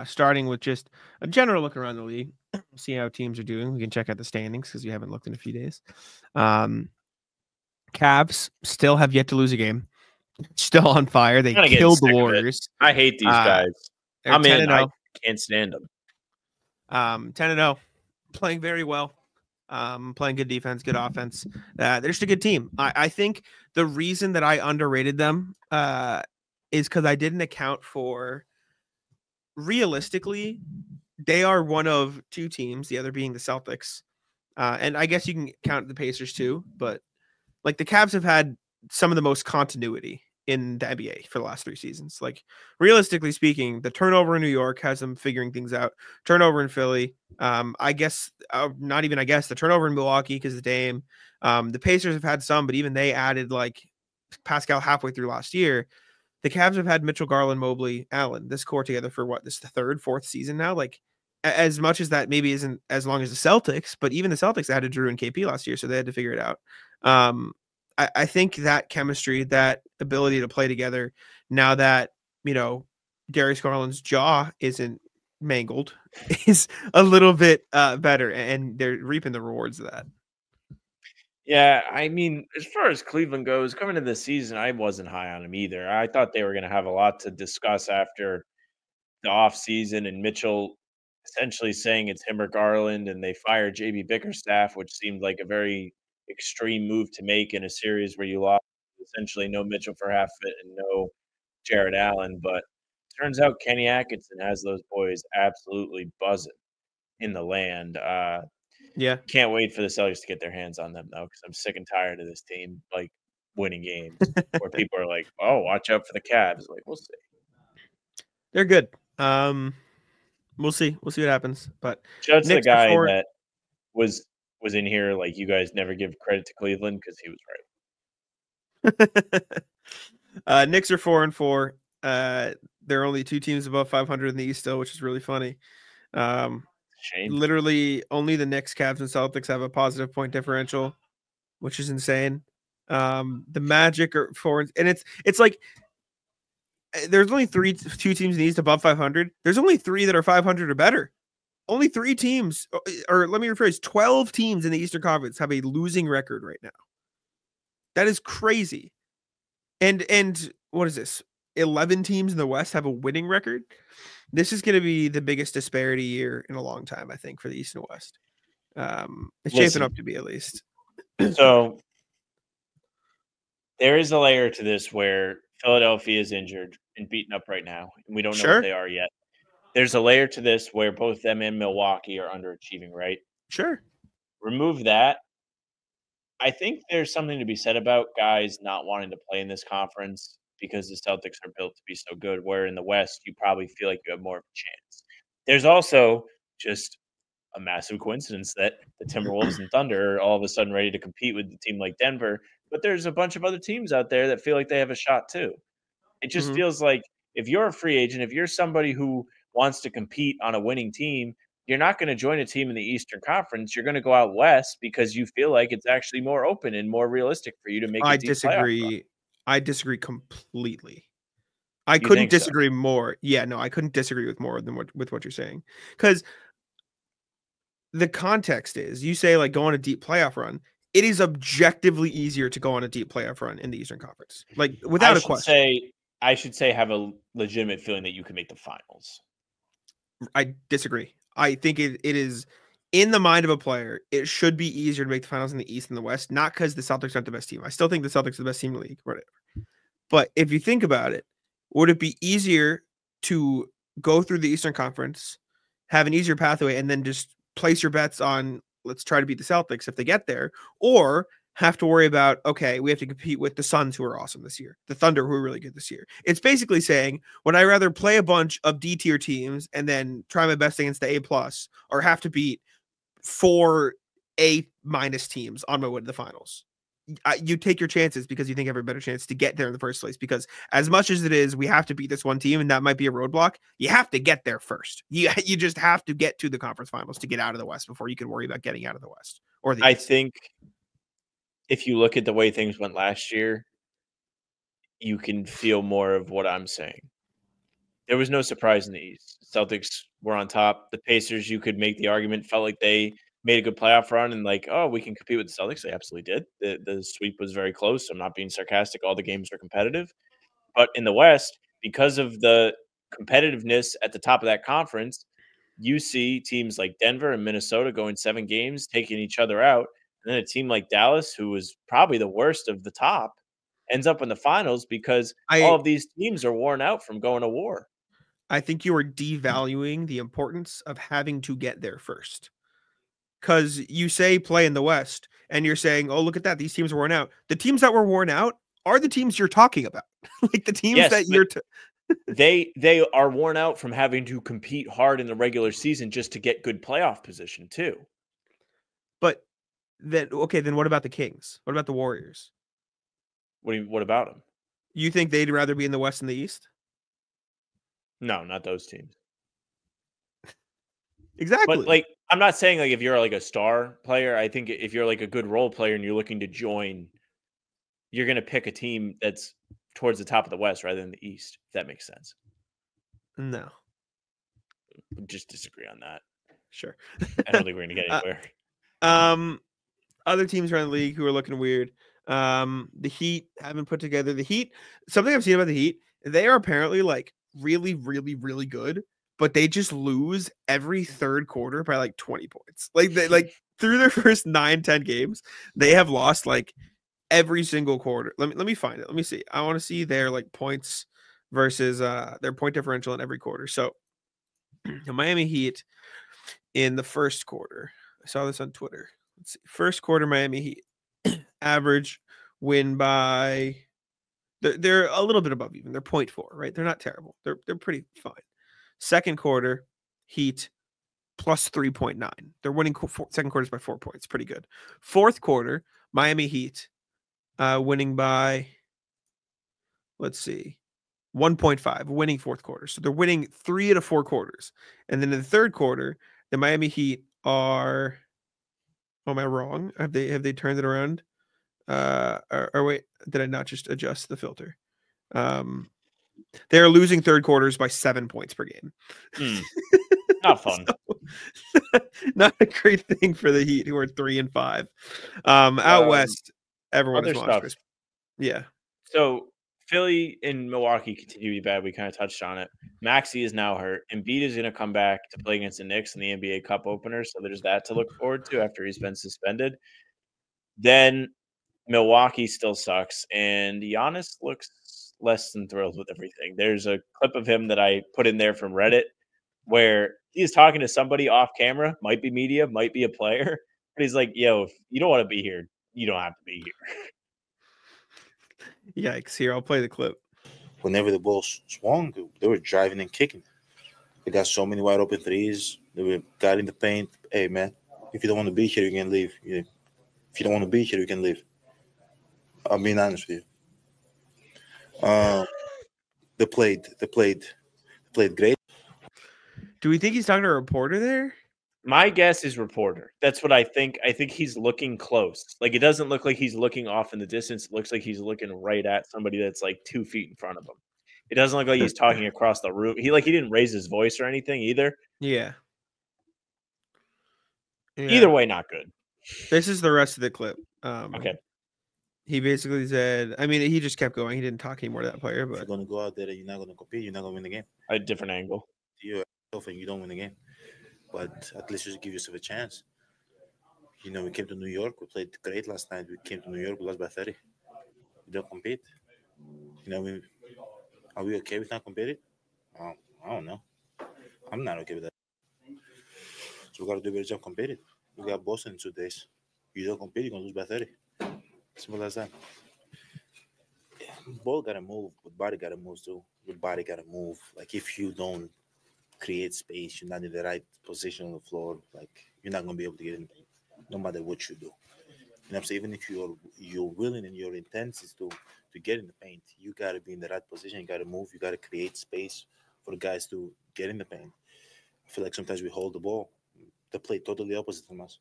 starting with just a general look around the league. See how teams are doing. We can check out the standings because we haven't looked in a few days. Cavs still have yet to lose a game. Still on fire. They killed the Warriors. I hate these guys. I'm in. I can't stand them. 10-0, playing very well. Playing good defense, good offense. They're just a good team. I think the reason that I underrated them is because I didn't account for, realistically, they are one of two teams, the other being the Celtics. And I guess you can count the Pacers too, but like the Cavs have had some of the most continuity in the NBA for the last 3 seasons. Like realistically speaking, the turnover in New York has them figuring things out. Turnover in Philly, I guess not even. I guess the turnover in Milwaukee because of Dame. The Pacers have had some, but even they added like Pascal halfway through last year. The Cavs have had Mitchell, Garland, Mobley, Allen, this core together for what? This is the 3rd, 4th season now. Like as much as that maybe isn't as long as the Celtics, but even the Celtics added Jrue and KP last year, so they had to figure it out. I think that chemistry, that ability to play together, now that, you know, Darius Garland's jaw isn't mangled, is a little bit better, and they're reaping the rewards of that. Yeah, I mean, as far as Cleveland goes, coming into the season, I wasn't high on them either. I thought they were going to have a lot to discuss after the offseason and Mitchell essentially saying it's him or Garland, and they fired JB Bickerstaff, which seemed like a very extreme move to make in a series where you lost essentially no Mitchell for half of it and no Jared Allen. But turns out Kenny Atkinson has those boys absolutely buzzing in the land. Yeah. Can't wait for the Celtics to get their hands on them, though, because I'm sick and tired of this team, like, winning games where people are like, oh, watch out for the Cavs. Like, we'll see. They're good. We'll see. We'll see what happens. But Judd's the guy that was in here, like, you guys never give credit to Cleveland because he was right. Knicks are 4-4. There are only 2 teams above 500 in the East still, which is really funny. Shame. Literally only the Knicks, Cavs, and Celtics have a positive point differential, which is insane. The Magic are 4, and it's like there's only 2 teams in the East above 500. There's only 3 that are 500 or better. Only 3 teams, or let me rephrase, 12 teams in the Eastern Conference have a losing record right now. That is crazy. And what is this? 11 teams in the West have a winning record. This is going to be the biggest disparity year in a long time, I think, for the East and West. It's shaping up to be, at least. So there is a layer to this where Philadelphia is injured and beaten up right now, and we don't know what they are yet. There's a layer to this where both them and Milwaukee are underachieving, right? Sure. Remove that. I think there's something to be said about guys not wanting to play in this conference because the Celtics are built to be so good, where in the West, you probably feel like you have more of a chance. There's also just a massive coincidence that the Timberwolves and Thunder are all of a sudden ready to compete with a team like Denver, but there's a bunch of other teams out there that feel like they have a shot too. It just feels like if you're a free agent, if you're somebody who wants to compete on a winning team, you're not going to join a team in the Eastern Conference. You're going to go out West because you feel like it's actually more open and more realistic for you to make a deep playoff run. I disagree completely. I couldn't disagree more. Yeah, no, I couldn't disagree with more than with what you're saying. Because the context is, you say like go on a deep playoff run. It is objectively easier to go on a deep playoff run in the Eastern Conference. Like without a question. I should say have a legitimate feeling that you can make the finals. I disagree. I think it is in the mind of a player. It should be easier to make the finals in the East and the West, not because the Celtics aren't the best team. I still think the Celtics are the best team in the league, whatever. But if you think about it, would it be easier to go through the Eastern Conference, have an easier pathway, and then just place your bets on let's try to beat the Celtics if they get there, or have to worry about, okay, we have to compete with the Suns, who are awesome this year, the Thunder, who are really good this year? It's basically saying, would I rather play a bunch of D tier teams and then try my best against the A+, or have to beat 4 A- teams on my way to the finals? You take your chances because you think you have a better chance to get there in the first place, because as much as it is, we have to beat this one team and that might be a roadblock, you have to get there first. You just have to get to the conference finals to get out of the West before you can worry about getting out of the West or the East. I think if you look at the way things went last year, you can feel more of what I'm saying. There was no surprise in the East. Celtics were on top. The Pacers, you could make the argument, felt like they made a good playoff run and like, oh, we can compete with the Celtics. They absolutely did. The sweep was very close. I'm not being sarcastic. All the games were competitive. But in the West, because of the competitiveness at the top of that conference, you see teams like Denver and Minnesota going 7 games, taking each other out. And then a team like Dallas, who was probably the worst of the top, ends up in the finals because all of these teams are worn out from going to war. I think you are devaluing the importance of having to get there first. Because you say play in the West, and you're saying, oh, look at that. These teams are worn out. The teams that were worn out are the teams you're talking about. Like the teams that you're they are worn out from having to compete hard in the regular season just to get good playoff position too. But then what about the Kings? What about the Warriors? What about them? You think they'd rather be in the West and the East? No, not those teams. Exactly. But like, I'm not saying like if you're like a star player, I think if you're like a good role player and you're looking to join, you're going to pick a team that's towards the top of the West rather than the East, if that makes sense. No. Just disagree on that. Sure. I don't think we're going to get anywhere. Other teams around the league who are looking weird. The Heat haven't put together. The Heat, something I've seen about the Heat, they are apparently like really, really, really good, but they just lose every third quarter by like 20 points. Like they like through their first 9-10 games, they have lost like every single quarter. Let me find it. Let me see. I want to see their like points versus their point differential in every quarter. So the Miami Heat in the first quarter. I saw this on Twitter. Let's see. First quarter Miami Heat average win by they're a little bit above even. They're 0.4, right? They're not terrible. They're pretty fine. Second quarter Heat plus 3.9. They're winning second quarters by 4 points. Pretty good. Fourth quarter Miami Heat winning by, let's see, 1.5, winning fourth quarter. So they're winning 3 out of 4 quarters. And then in the third quarter, the Miami Heat are, am I wrong? Have they turned it around? Or wait, did I not just adjust the filter? They're losing third quarters by 7 points per game. Not fun. So, not a great thing for the Heat, who are 3-5. Out west, everyone is monstrous. Stuff. Yeah. So Philly and Milwaukee continue to be bad. We kind of touched on it. Maxey is now hurt. Embiid is going to come back to play against the Knicks in the NBA Cup opener. So there's that to look forward to after he's been suspended. Then Milwaukee still sucks. And Giannis looks less than thrilled with everything. There's a clip of him that I put in there from Reddit where he's talking to somebody off camera, might be media, might be a player. But he's like, yo, if you don't want to be here, you don't have to be here. Yikes. Here, I'll play the clip. Whenever the ball swung, they were driving and kicking. They got so many wide open threes. They got in the paint. Hey, man, if you don't want to be here, you can leave. If you don't want to be here, you can leave. I'm being honest with you. They played great. Do we think he's talking to a reporter there? My guess is reporter. That's what I think. I think he's looking close. Like, it doesn't look like he's looking off in the distance. It looks like he's looking right at somebody that's like 2 feet in front of him. It doesn't look like he's talking across the room. He didn't raise his voice or anything either. Yeah. Either way, not good. This is the rest of the clip. Okay. He basically said, I mean, he just kept going. He didn't talk anymore to that player. But if you're going to go out there and you're not going to compete, you're not going to win the game. A different angle. You don't win the game. But at least just give yourself a chance. We came to New York. We played great last night. We came to New York. We lost by 30. We don't compete. Are we okay with not competing? I don't know. I'm not okay with that. So we got to do a better job competing. We got Boston in 2 days. You don't compete, you're going to lose by 30. Simple as that. Ball got to move, but body got to move too. Your body got to move. Like, if you don't create space, you're not in the right position on the floor, like, you're not going to be able to get in, no matter what you do. You know what I'm saying? Even if you're willing and your intent is to get in the paint, you got to be in the right position. You got to move. You got to create space for the guys to get in the paint. I feel like sometimes we hold the ball. They play totally opposite from us.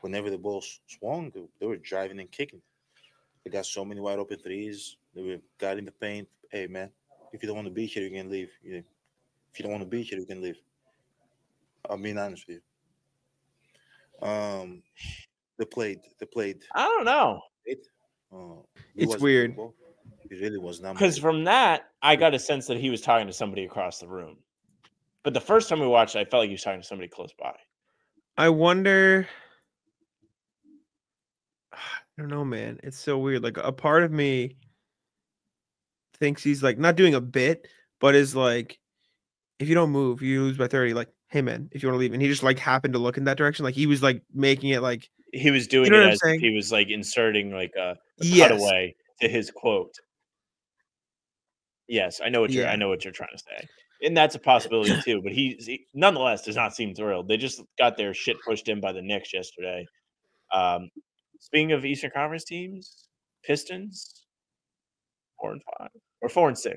Whenever the ball swung, they were driving and kicking. They got so many wide open threes. They got in the paint. Hey, man, if you don't want to be here, you can leave. If you don't want to be here, you can leave. I'm being honest with you. They played. I don't know. It's weird. It really was not. Because from that, I got a sense that he was talking to somebody across the room. But the first time we watched it, I felt like he was talking to somebody close by. I wonder. I don't know, man. It's so weird. Like a part of me thinks he's like not doing a bit, but is like, if you don't move, you lose by 30. Like, hey man, if you want to leave, and he just like happened to look in that direction. Like he was like making it like he was doing it as if he was like inserting like a cutaway to his quote. Yes, I know what you're trying to say, and that's a possibility too. But he nonetheless does not seem thrilled. They just got their shit pushed in by the Knicks yesterday. Speaking of Eastern Conference teams, Pistons 4-5 or 4-6.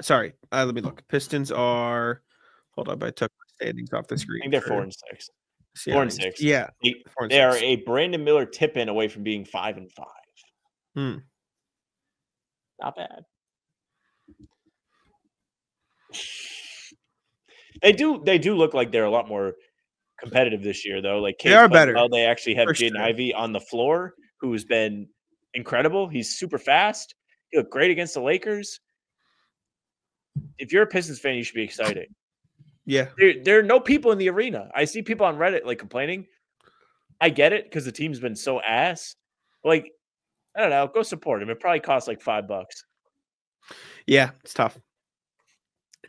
Sorry. Let me look. Pistons are. Hold up, I took standings off the screen. I think they're 4-6. 4-6. Yeah, they are a Brandon Miller tip-in away from being 5-5. Not bad. They do look like they're a lot more competitive this year, though. Like they are better. Well, they actually have Jaden Ivey on the floor, who's been incredible. He's super fast. He looked great against the Lakers. If you're a Pistons fan, you should be excited. Yeah. There are no people in the arena. I see people on Reddit like complaining. I get it because the team's been so ass. Like, I don't know. Go support him. It probably costs like $5. Yeah, it's tough.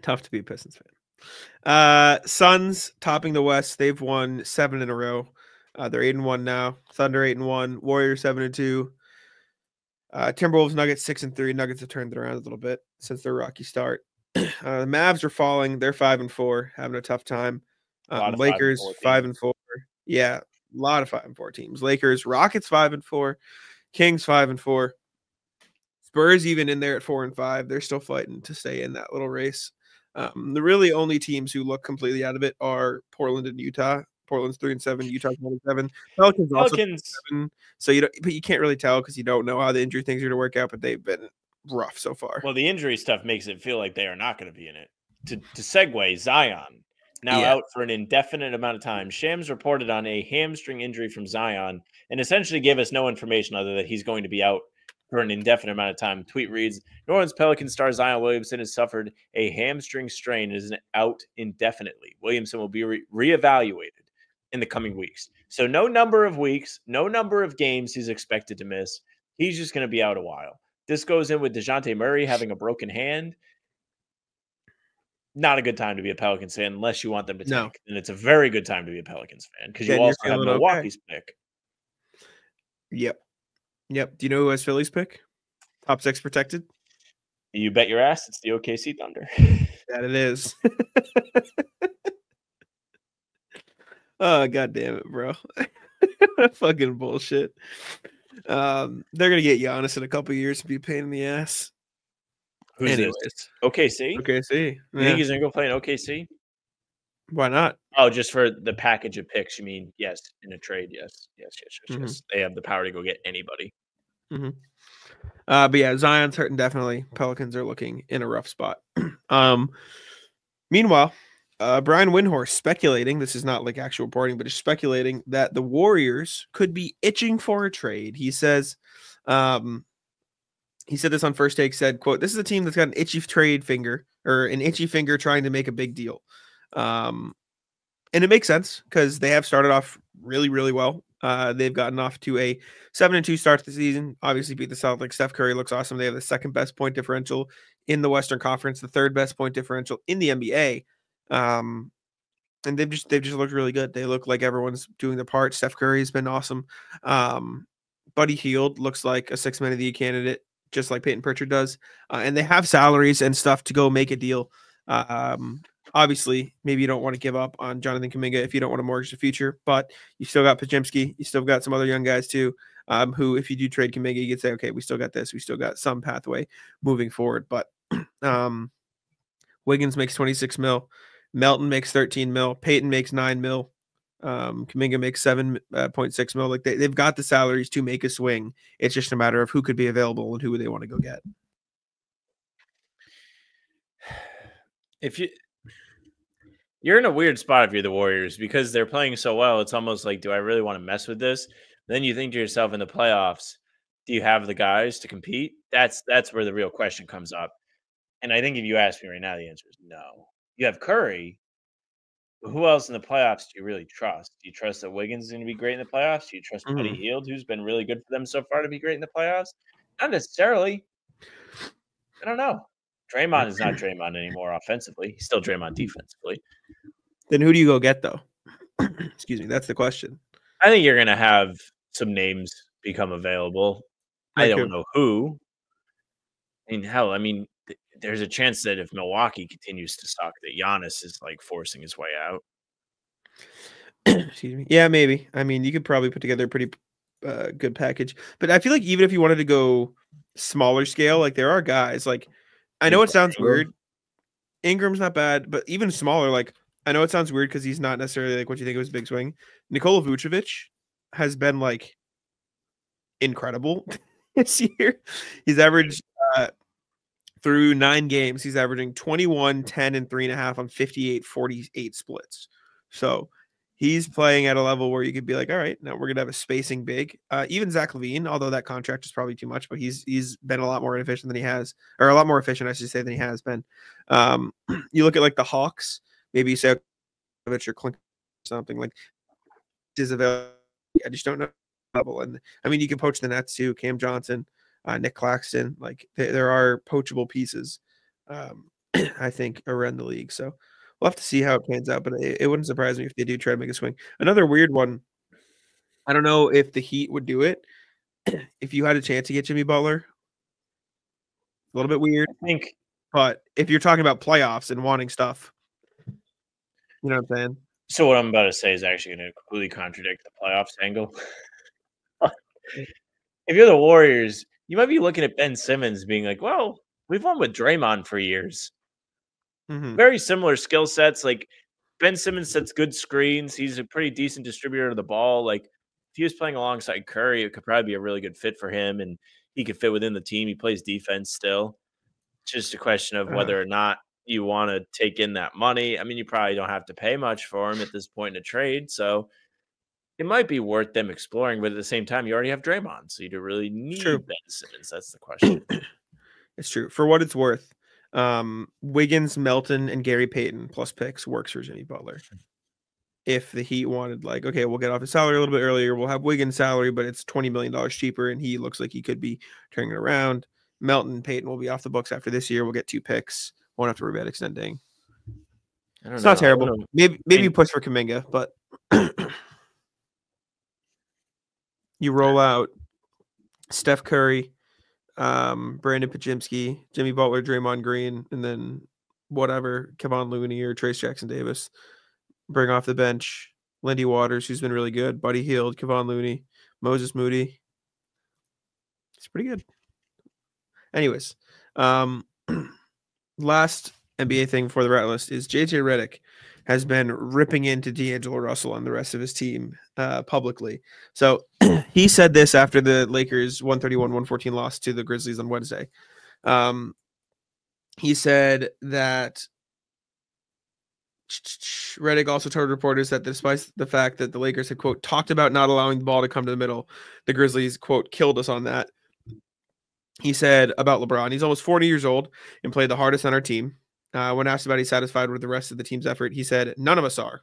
Tough to be a Pistons fan. Suns topping the West. They've won 7 in a row. They're 8-1 now. Thunder 8-1. Warriors 7-2. Timberwolves, Nuggets 6-3. Nuggets have turned it around a little bit since their rocky start. The Mavs are falling. They're 5-4, having a tough time. Lakers 5-4. Yeah, a lot of 5-4 teams. Lakers, Rockets 5-4. Kings 5-4. Spurs even in there at 4-5. They're still fighting to stay in that little race. The really only teams who look completely out of it are Portland and Utah. Portland's 3-7, Utah's 1-7. Pelicans also 7. So but you can't really tell because you don't know how the injury things are going to work out. But they've been rough so far. Well, the injury stuff makes it feel like they are not going to be in it. To segue, Zion now out for an indefinite amount of time. Shams reported on a hamstring injury from Zion and essentially gave us no information other than he's going to be out for an indefinite amount of time. Tweet reads, New Orleans Pelicans star Zion Williamson has suffered a hamstring strain and is out indefinitely. Williamson will be reevaluated in the coming weeks. So no number of weeks, no number of games he's expected to miss. He's just going to be out a while. This goes in with DeJounte Murray having a broken hand. Not a good time to be a Pelicans fan unless you want them to tank. And it's a very good time to be a Pelicans fan because you also have Milwaukee's pick. Yep. Do you know who has Philly's pick? Top 6 protected? You bet your ass it's the OKC Thunder. That it is. Oh, God damn it, bro. Fucking bullshit. They're going to get Giannis in a couple years to be a pain in the ass. Who's this? OKC? OKC. You think he's going to go play in OKC? Why not? Oh, just for the package of picks, you mean? Yes, in a trade, yes. Mm-hmm. They have the power to go get anybody. Mm-hmm. But yeah, Zion's hurting definitely. Pelicans are looking in a rough spot. Meanwhile, Brian Windhorst speculating, this is not like actual reporting, but he's speculating that the Warriors could be itching for a trade. He says, he said this on First Take, said, quote, this is a team that's got an itchy trade finger or an itchy finger trying to make a big deal. And it makes sense because they have started off really, really well. They've gotten off to a 7-2 start to the season. Obviously beat the Celtics. Steph Curry looks awesome. They have the second best point differential in the Western Conference, the third best point differential in the NBA. And they've just looked really good. They look like everyone's doing their part. Steph Curry has been awesome. Buddy Hield looks like a 6-man of the year candidate, just like Payton Pritchard does. And they have salaries and stuff to go make a deal. Obviously, maybe you don't want to give up on Jonathan Kuminga if you don't want to mortgage the future, but you still got Podziemski. You still got some other young guys too, who, if you do trade Kuminga, you could say, okay, we still got this. We still got some pathway moving forward. But Wiggins makes 26 mil. Melton makes 13 mil. Payton makes 9 mil. Kuminga makes 7.6 mil. Like they've got the salaries to make a swing. It's just a matter of who could be available and who they want to go get. You're in a weird spot if you're the Warriors because they're playing so well. It's almost like, do I really want to mess with this? Then you think to yourself in the playoffs, Do you have the guys to compete? That's where the real question comes up. And I think if you ask me right now, the answer is no. You have Curry, but who else in the playoffs do you really trust? Do you trust that Wiggins is going to be great in the playoffs? Do you trust Buddy Hield, who's been really good for them so far, to be great in the playoffs? Not necessarily. I don't know. Draymond is not Draymond anymore offensively. He's still Draymond defensively. Then who do you go get, though? Excuse me. That's the question. I think you're going to have some names become available. I don't know who. I mean, there's a chance that if Milwaukee continues to suck, that Giannis is like forcing his way out. Excuse me. Yeah, maybe. I mean, you could probably put together a pretty good package. But I feel like even if you wanted to go smaller scale, like there are guys like I know it sounds weird. Ingram's not bad, but even smaller, like I know it sounds weird because he's not necessarily like what you think of as big swing. Nikola Vucevic has been like incredible this year. He's averaged through 9 games, he's averaging 21, 10, and 3.5 on 58-48 splits. So he's playing at a level where you could be like, all right, now we're gonna have a spacing big. Even Zach LaVine, although that contract is probably too much, but he's been a lot more efficient than he has, or a lot more efficient, I should say, than he has been. You look at like the Hawks, maybe you say or Clink something like is available. I just don't know level. And I mean, you can poach the Nets too. Cam Johnson, Nick Claxton, like there are poachable pieces. I think around the league. So we'll have to see how it pans out, but it wouldn't surprise me if they do try to make a swing. Another weird one. I don't know if the Heat would do it. If you had a chance to get Jimmy Butler, a little bit weird. I think, but if you're talking about playoffs and wanting stuff, you know what I'm saying? So what I'm about to say is actually going to completely contradict the playoffs angle. If you're the Warriors, you might be looking at Ben Simmons being like, well, we've won with Draymond for years. Mm-hmm. Very similar skill sets. Like Ben Simmons sets good screens. He's a pretty decent distributor of the ball. Like if he was playing alongside Curry, it could probably be a really good fit for him, and he could fit within the team. He plays defense still. It's just a question of whether or not you want to take in that money. I mean, you probably don't have to pay much for him at this point in a trade, so it might be worth them exploring. But at the same time, you already have Draymond, so you don't really need Ben Simmons. That's the question. It's true. For what it's worth, Wiggins, Melton, and Gary Payton plus picks works for Jimmy Butler. If the Heat wanted, like, okay, we'll get off his salary a little bit earlier. We'll have Wiggins' salary, but it's $20 million cheaper, and he looks like he could be turning it around. Melton, Payton will be off the books after this year. We'll get 2 picks. Won't have to worry about extending. It's not terrible. Maybe you push for Kuminga, but you roll out Steph Curry, Brandon Podziemski, Jimmy Butler, Draymond Green, and then whatever, Kevon Looney or Trace Jackson Davis. Bring off the bench Lindy Waters, who's been really good, Buddy Hield, Kevon Looney, Moses Moody. It's pretty good. Anyways, last NBA thing before the rat list is JJ Redick has been ripping into D'Angelo Russell and the rest of his team publicly. So he said this after the Lakers 131-114 loss to the Grizzlies on Wednesday. He said that Redick also told reporters that despite the fact that the Lakers had, quote, talked about not allowing the ball to come to the middle, the Grizzlies, quote, killed us on that. He said about LeBron, he's almost 40 years old and played the hardest on our team. When asked about he's satisfied with the rest of the team's effort, he said, none of us are.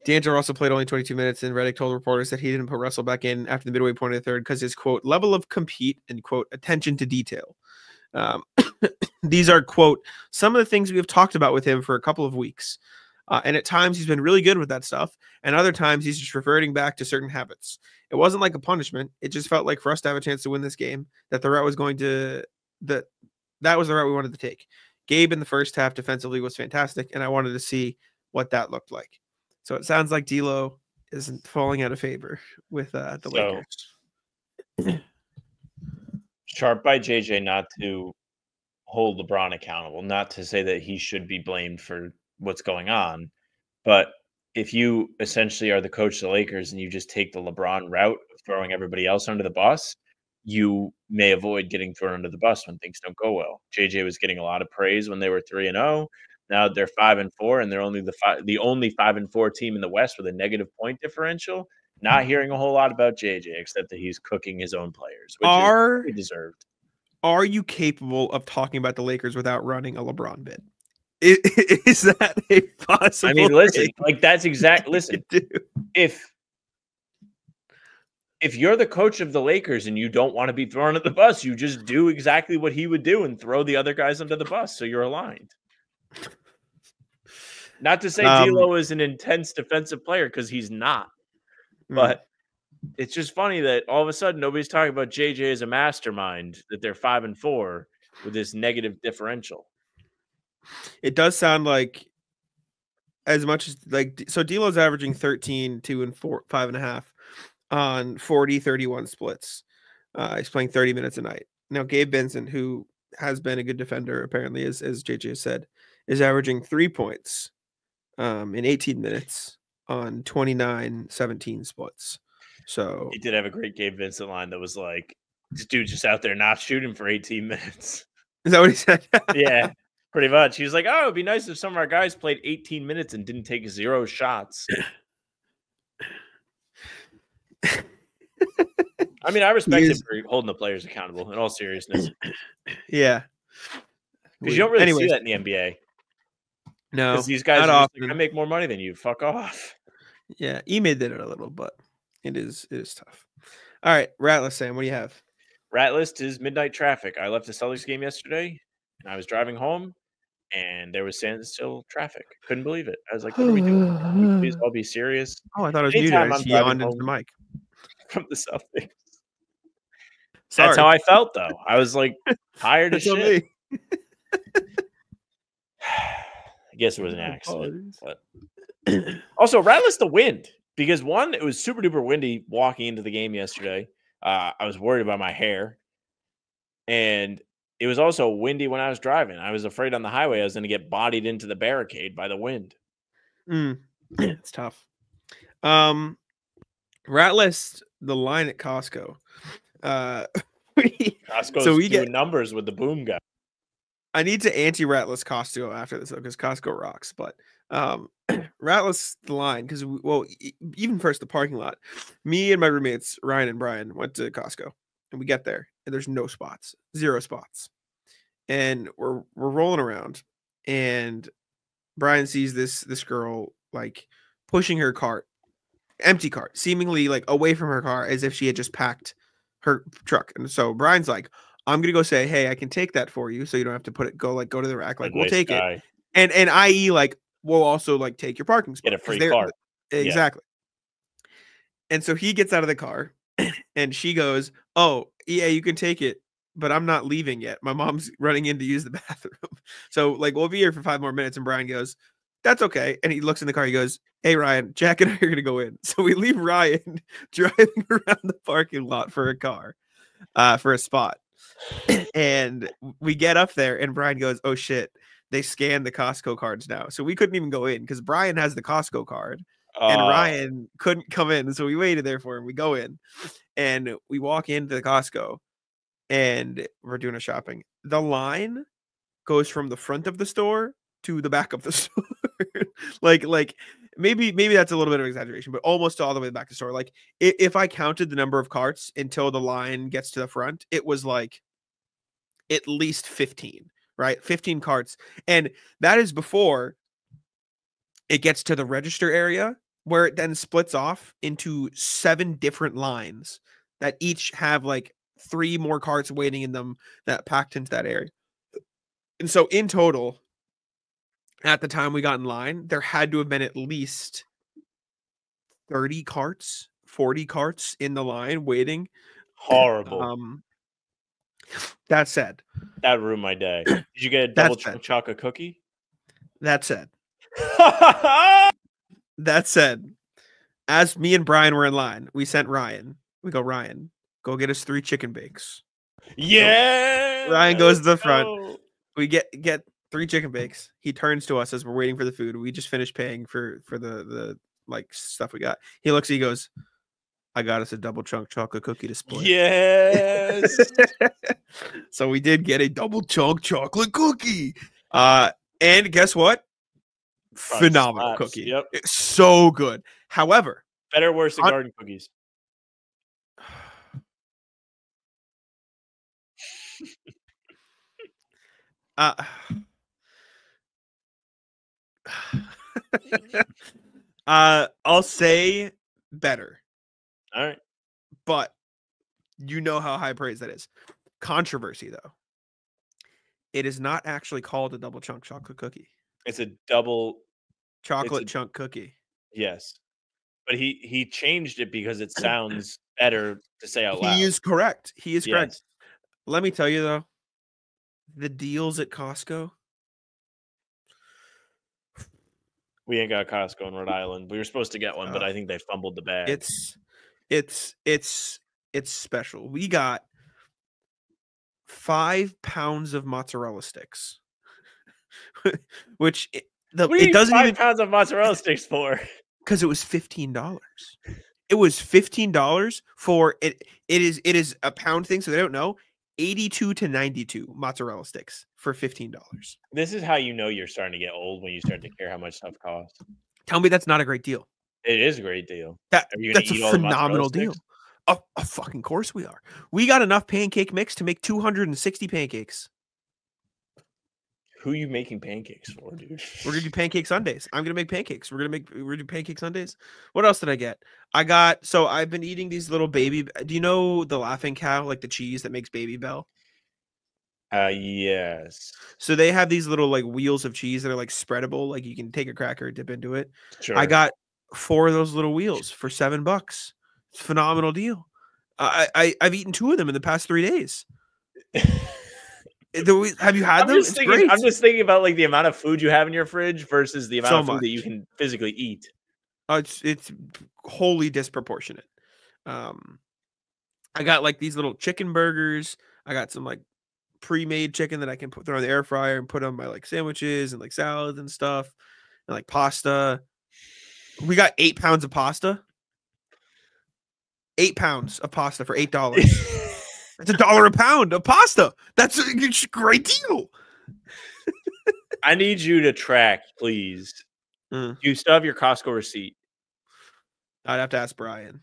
D'Angelo Russell played only 22 minutes, and Redick told reporters that he didn't put Russell back in after the midway point of the third because his, quote, level of compete and, quote, attention to detail. These are, quote, some of the things we have talked about with him for a couple of weeks. And at times he's been really good with that stuff. And other times he's just reverting back to certain habits. It wasn't like a punishment. It just felt like for us to have a chance to win this game, that the route was going to, that was the route we wanted to take. Gabe in the first half defensively was fantastic, and I wanted to see what that looked like. So it sounds like D'Lo isn't falling out of favor with the Lakers. Sharp by JJ not to hold LeBron accountable, not to say that he should be blamed for what's going on. But if you essentially are the coach of the Lakers and you just take the LeBron route of throwing everybody else under the bus, you may avoid getting thrown under the bus when things don't go well. JJ was getting a lot of praise when they were 3-0. Now they're 5-4, and they're only the only 5-4 team in the West with a negative point differential. Not hearing a whole lot about JJ, except that he's cooking his own players, which is deserved. Are you capable of talking about the Lakers without running a LeBron bit? Is that a possible? I mean, listen, like that's exact. Listen, if you're the coach of the Lakers and you don't want to be thrown at the bus, you just do exactly what he would do and throw the other guys under the bus, so you're aligned. Not to say D'Lo is an intense defensive player, because he's not. But it's just funny that all of a sudden nobody's talking about JJ as a mastermind, that they're 5-4 with this negative differential. It does sound like, as much as like, so D'Lo's averaging 13, 2 and 4, 5.5 on 40-31 splits. He's playing 30 minutes a night. Now, Gabe Benson, who has been a good defender, apparently, as JJ said, is averaging 3 points in 18 minutes on 29-17 splits. So he did have a great Gabe Vincent line that was like, this dude just out there not shooting for 18 minutes. Is that what he said? Yeah, pretty much. He was like, oh, it'd be nice if some of our guys played 18 minutes and didn't take 0 shots. I mean, I respect him for holding the players accountable, in all seriousness. Yeah. Because you don't really see that in the NBA. No. Because these guys are just like, I make more money than you. Fuck off. Yeah, Ime did it a little, but it is tough. All right, Ratless Sam, what do you have? Ratless is midnight traffic. I left the Celtics game yesterday, and I was driving home, and there was standstill traffic. Couldn't believe it. I was like, what are we doing? Can we please all be serious? Oh, I thought it was muted. I just yawned into the mic. From the Celtics. Sorry. That's how I felt, though. I was like tired as shit. I guess it was an accident. But also, Ratless the wind. Because one, it was super duper windy walking into the game yesterday. I was worried about my hair. And it was also windy when I was driving. I was afraid on the highway I was going to get bodied into the barricade by the wind. It's tough. Ratless, the line at Costco. Costco's doing numbers with the boom guy. I need to anti-Ratless Costco after this, because Costco rocks. But Ratless, the line, because, even first, the parking lot. Me and my roommates, Ryan and Brian, went to Costco. And we get there, and there's no spots. 0 spots. And we're rolling around, and Brian sees this girl, like, pushing her cart. Empty cart, seemingly like away from her car, as if she had just packed her truck. And so Brian's like, I'm gonna go say, hey, I can take that for you, so you don't have to go to the rack. Like, we'll take it. And i.e., like, we'll also like take your parking spot. Get a free car. Exactly. Yeah. And so he gets out of the car, and she goes, oh yeah, you can take it, but I'm not leaving yet. My mom's running in to use the bathroom. So like, we'll be here for 5 more minutes. And Brian goes, that's okay. And he looks in the car. He goes, hey, Ryan, Jack and I are going to go in. So we leave Ryan driving around the parking lot for a car, for a spot. And we get up there, and Brian goes, oh, shit. They scanned the Costco cards now. So we couldn't even go in because Brian has the Costco card and Ryan couldn't come in. So we waited there for him. We go in, and we walk into the Costco, and we're doing a shopping. The line goes from the front of the store to the back of the store. like maybe that's a little bit of exaggeration, but almost all the way back to the store. Like, if I counted the number of carts until the line gets to the front, it was like at least 15, right? 15 carts. And that is before it gets to the register area, where it then splits off into 7 different lines that each have like 3 more carts waiting in them that packed into that area. And so in total, at the time we got in line, there had to have been at least 30 carts, 40 carts in the line waiting. Horrible. That said, that ruined my day. Did you get a double chocolate cookie? That said, as me and Brian were in line, we sent Ryan. We go, Ryan, go get us 3 chicken bakes. Yeah. So Ryan goes to the front. We get 3 chicken bakes. He turns to us as we're waiting for the food. We just finished paying for the like stuff we got. He looks, he goes, I got us a double chunk chocolate cookie to split. Yes. So we did get a double chunk chocolate cookie. And guess what? Phenomenal cookie. Yep. It's so good. However, Better or worse than garden cookies? I'll say better. All right. But you know how high praise that is. Controversy, though. It is not actually called a double chunk chocolate cookie. It's a double chocolate chunk cookie. Yes. But he changed it because it sounds better to say out loud. He is correct. He is correct. Let me tell you, though, the deals at Costco. We ain't got Costco in Rhode Island. We were supposed to get one, but I think they fumbled the bag. It's special. We got 5 pounds of mozzarella sticks, which it doesn't 5 even pounds of mozzarella sticks for, because it was $15. It was $15 for it. It is a pound thing, so they don't know. 82 to 92 mozzarella sticks for $15. This is how you know you're starting to get old, when you start to care how much stuff costs. Tell me that's not a great deal. It is a great deal. That's a phenomenal deal. A fucking course we are. We got enough pancake mix to make 260 pancakes. Who are you making pancakes for, dude? We're gonna do pancake Sundays. I'm gonna make pancakes. We're gonna do pancake Sundays. What else did I get? I've been eating these little baby. Do you know the Laughing Cow, like the cheese that makes Baby Bell? Yes. So they have these little like wheels of cheese that are like spreadable, like you can take a cracker, dip into it. Sure. I got 4 of those little wheels for $7. It's a phenomenal deal. I've eaten 2 of them in the past 3 days. Have you had them? I'm just thinking about like the amount of food you have in your fridge versus the amount of food that you can physically eat. It's wholly disproportionate. I got like these little chicken burgers. I got some like pre-made chicken that I can throw in the air fryer and put on my like sandwiches and like salads and stuff, and like pasta. We got 8 pounds of pasta. 8 pounds of pasta for $8. That's $1 a pound of pasta. That's a great deal. I need you to track, please. Do you still have your Costco receipt? I'd have to ask Brian.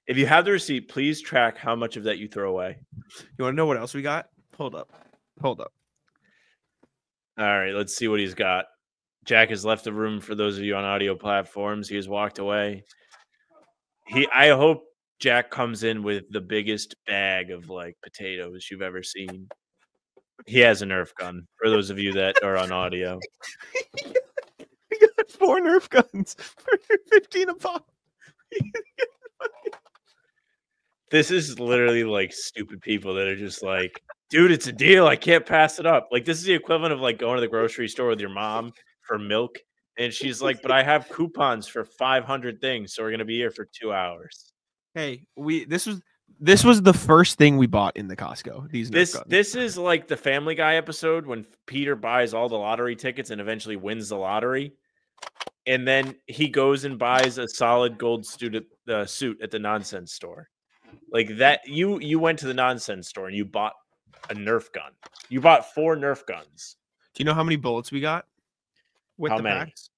If you have the receipt, please track how much of that you throw away. You want to know what else we got? Hold up. All right, let's see what he's got. Jack has left the room for those of you on audio platforms. He has walked away. I hope Jack comes in with the biggest bag of like potatoes you've ever seen. He has a Nerf gun for those of you that are on audio. We got 4 Nerf guns for 15 a pop. This is literally like stupid people that are just like, dude, it's a deal. I can't pass it up. Like, this is the equivalent of like going to the grocery store with your mom for milk. And she's like, but I have coupons for 500 things. So we're going to be here for 2 hours. Hey, this was the first thing we bought in the Costco. This is like the Family Guy episode when Peter buys all the lottery tickets and eventually wins the lottery, and then he goes and buys a solid gold suit at the nonsense store. Like that, you went to the nonsense store and you bought a Nerf gun. You bought 4 Nerf guns. Do you know how many bullets we got? With how the many? packs?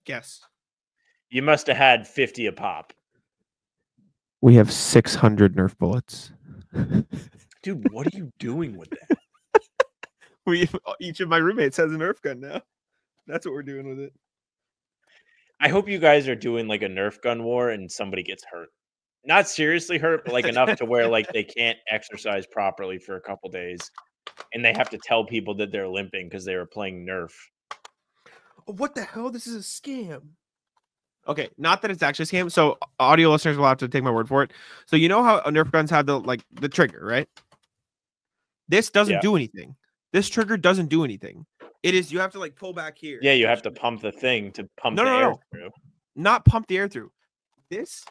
Guess. You must have had 50 a pop. We have 600 Nerf bullets. Dude, what are you doing with that? Each of my roommates has a Nerf gun now. That's what we're doing with it. I hope you guys are doing like a Nerf gun war and somebody gets hurt. Not seriously hurt, but like enough to where like they can't exercise properly for a couple days. And they have to tell people that they're limping because they were playing Nerf. What the hell? This is a scam. Okay, not that it's actually a scam. So audio listeners will have to take my word for it. So you know how Nerf guns have the trigger, right? This doesn't do anything. This trigger doesn't do anything. It is, you have to like pull back here. Yeah, you have to pump the thing to pump the air through. Not pump the air through. This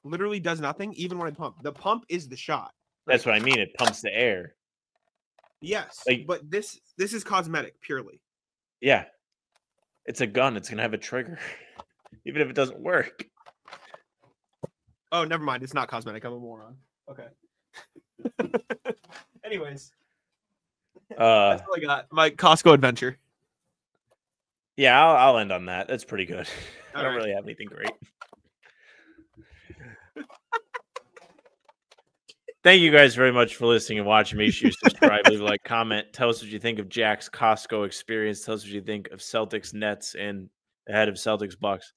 literally does nothing even when I pump. The pump is the shot. Right? That's what I mean. It pumps the air. Yes, but this is cosmetic purely. Yeah. It's a gun. It's going to have a trigger. Even if it doesn't work. Oh, never mind. It's not cosmetic. I'm a moron. Okay. Anyways. That's all I got. My Costco adventure. Yeah, I'll end on that. That's pretty good. I don't really have anything great. Thank you guys very much for listening and watching. Make sure you subscribe, leave a like, comment. Tell us what you think of Jack's Costco experience. Tell us what you think of Celtics Nets and ahead of Celtics Bucks.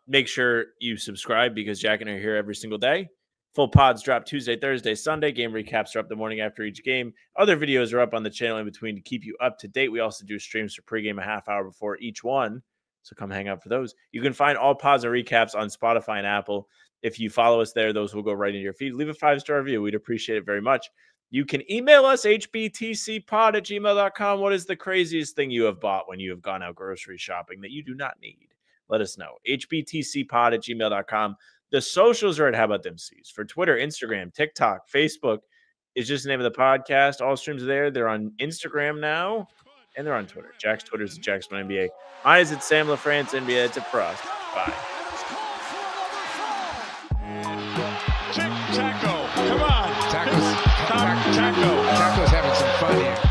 Make sure you subscribe because Jack and I are here every single day. Full pods drop Tuesday, Thursday, Sunday. Game recaps are up the morning after each game. Other videos are up on the channel in between to keep you up to date. We also do streams for pregame a half hour before each one. So come hang out for those. You can find all pods and recaps on Spotify and Apple. If you follow us there, those will go right into your feed. Leave a 5-star review. We'd appreciate it very much. You can email us, hbtcpod@gmail.com. What is the craziest thing you have bought when you have gone out grocery shopping that you do not need? Let us know. hbtcpod@gmail.com. The socials are at How About Them C's. For Twitter, Instagram, TikTok, Facebook is just the name of the podcast. All streams are there. They're on Instagram now, and they're on Twitter. Jack's Twitter is at JacksOneNBA. Mine is at Sam LaFrance NBA. It's at Frost. Bye. Taco, come on. Taco's having some fun here.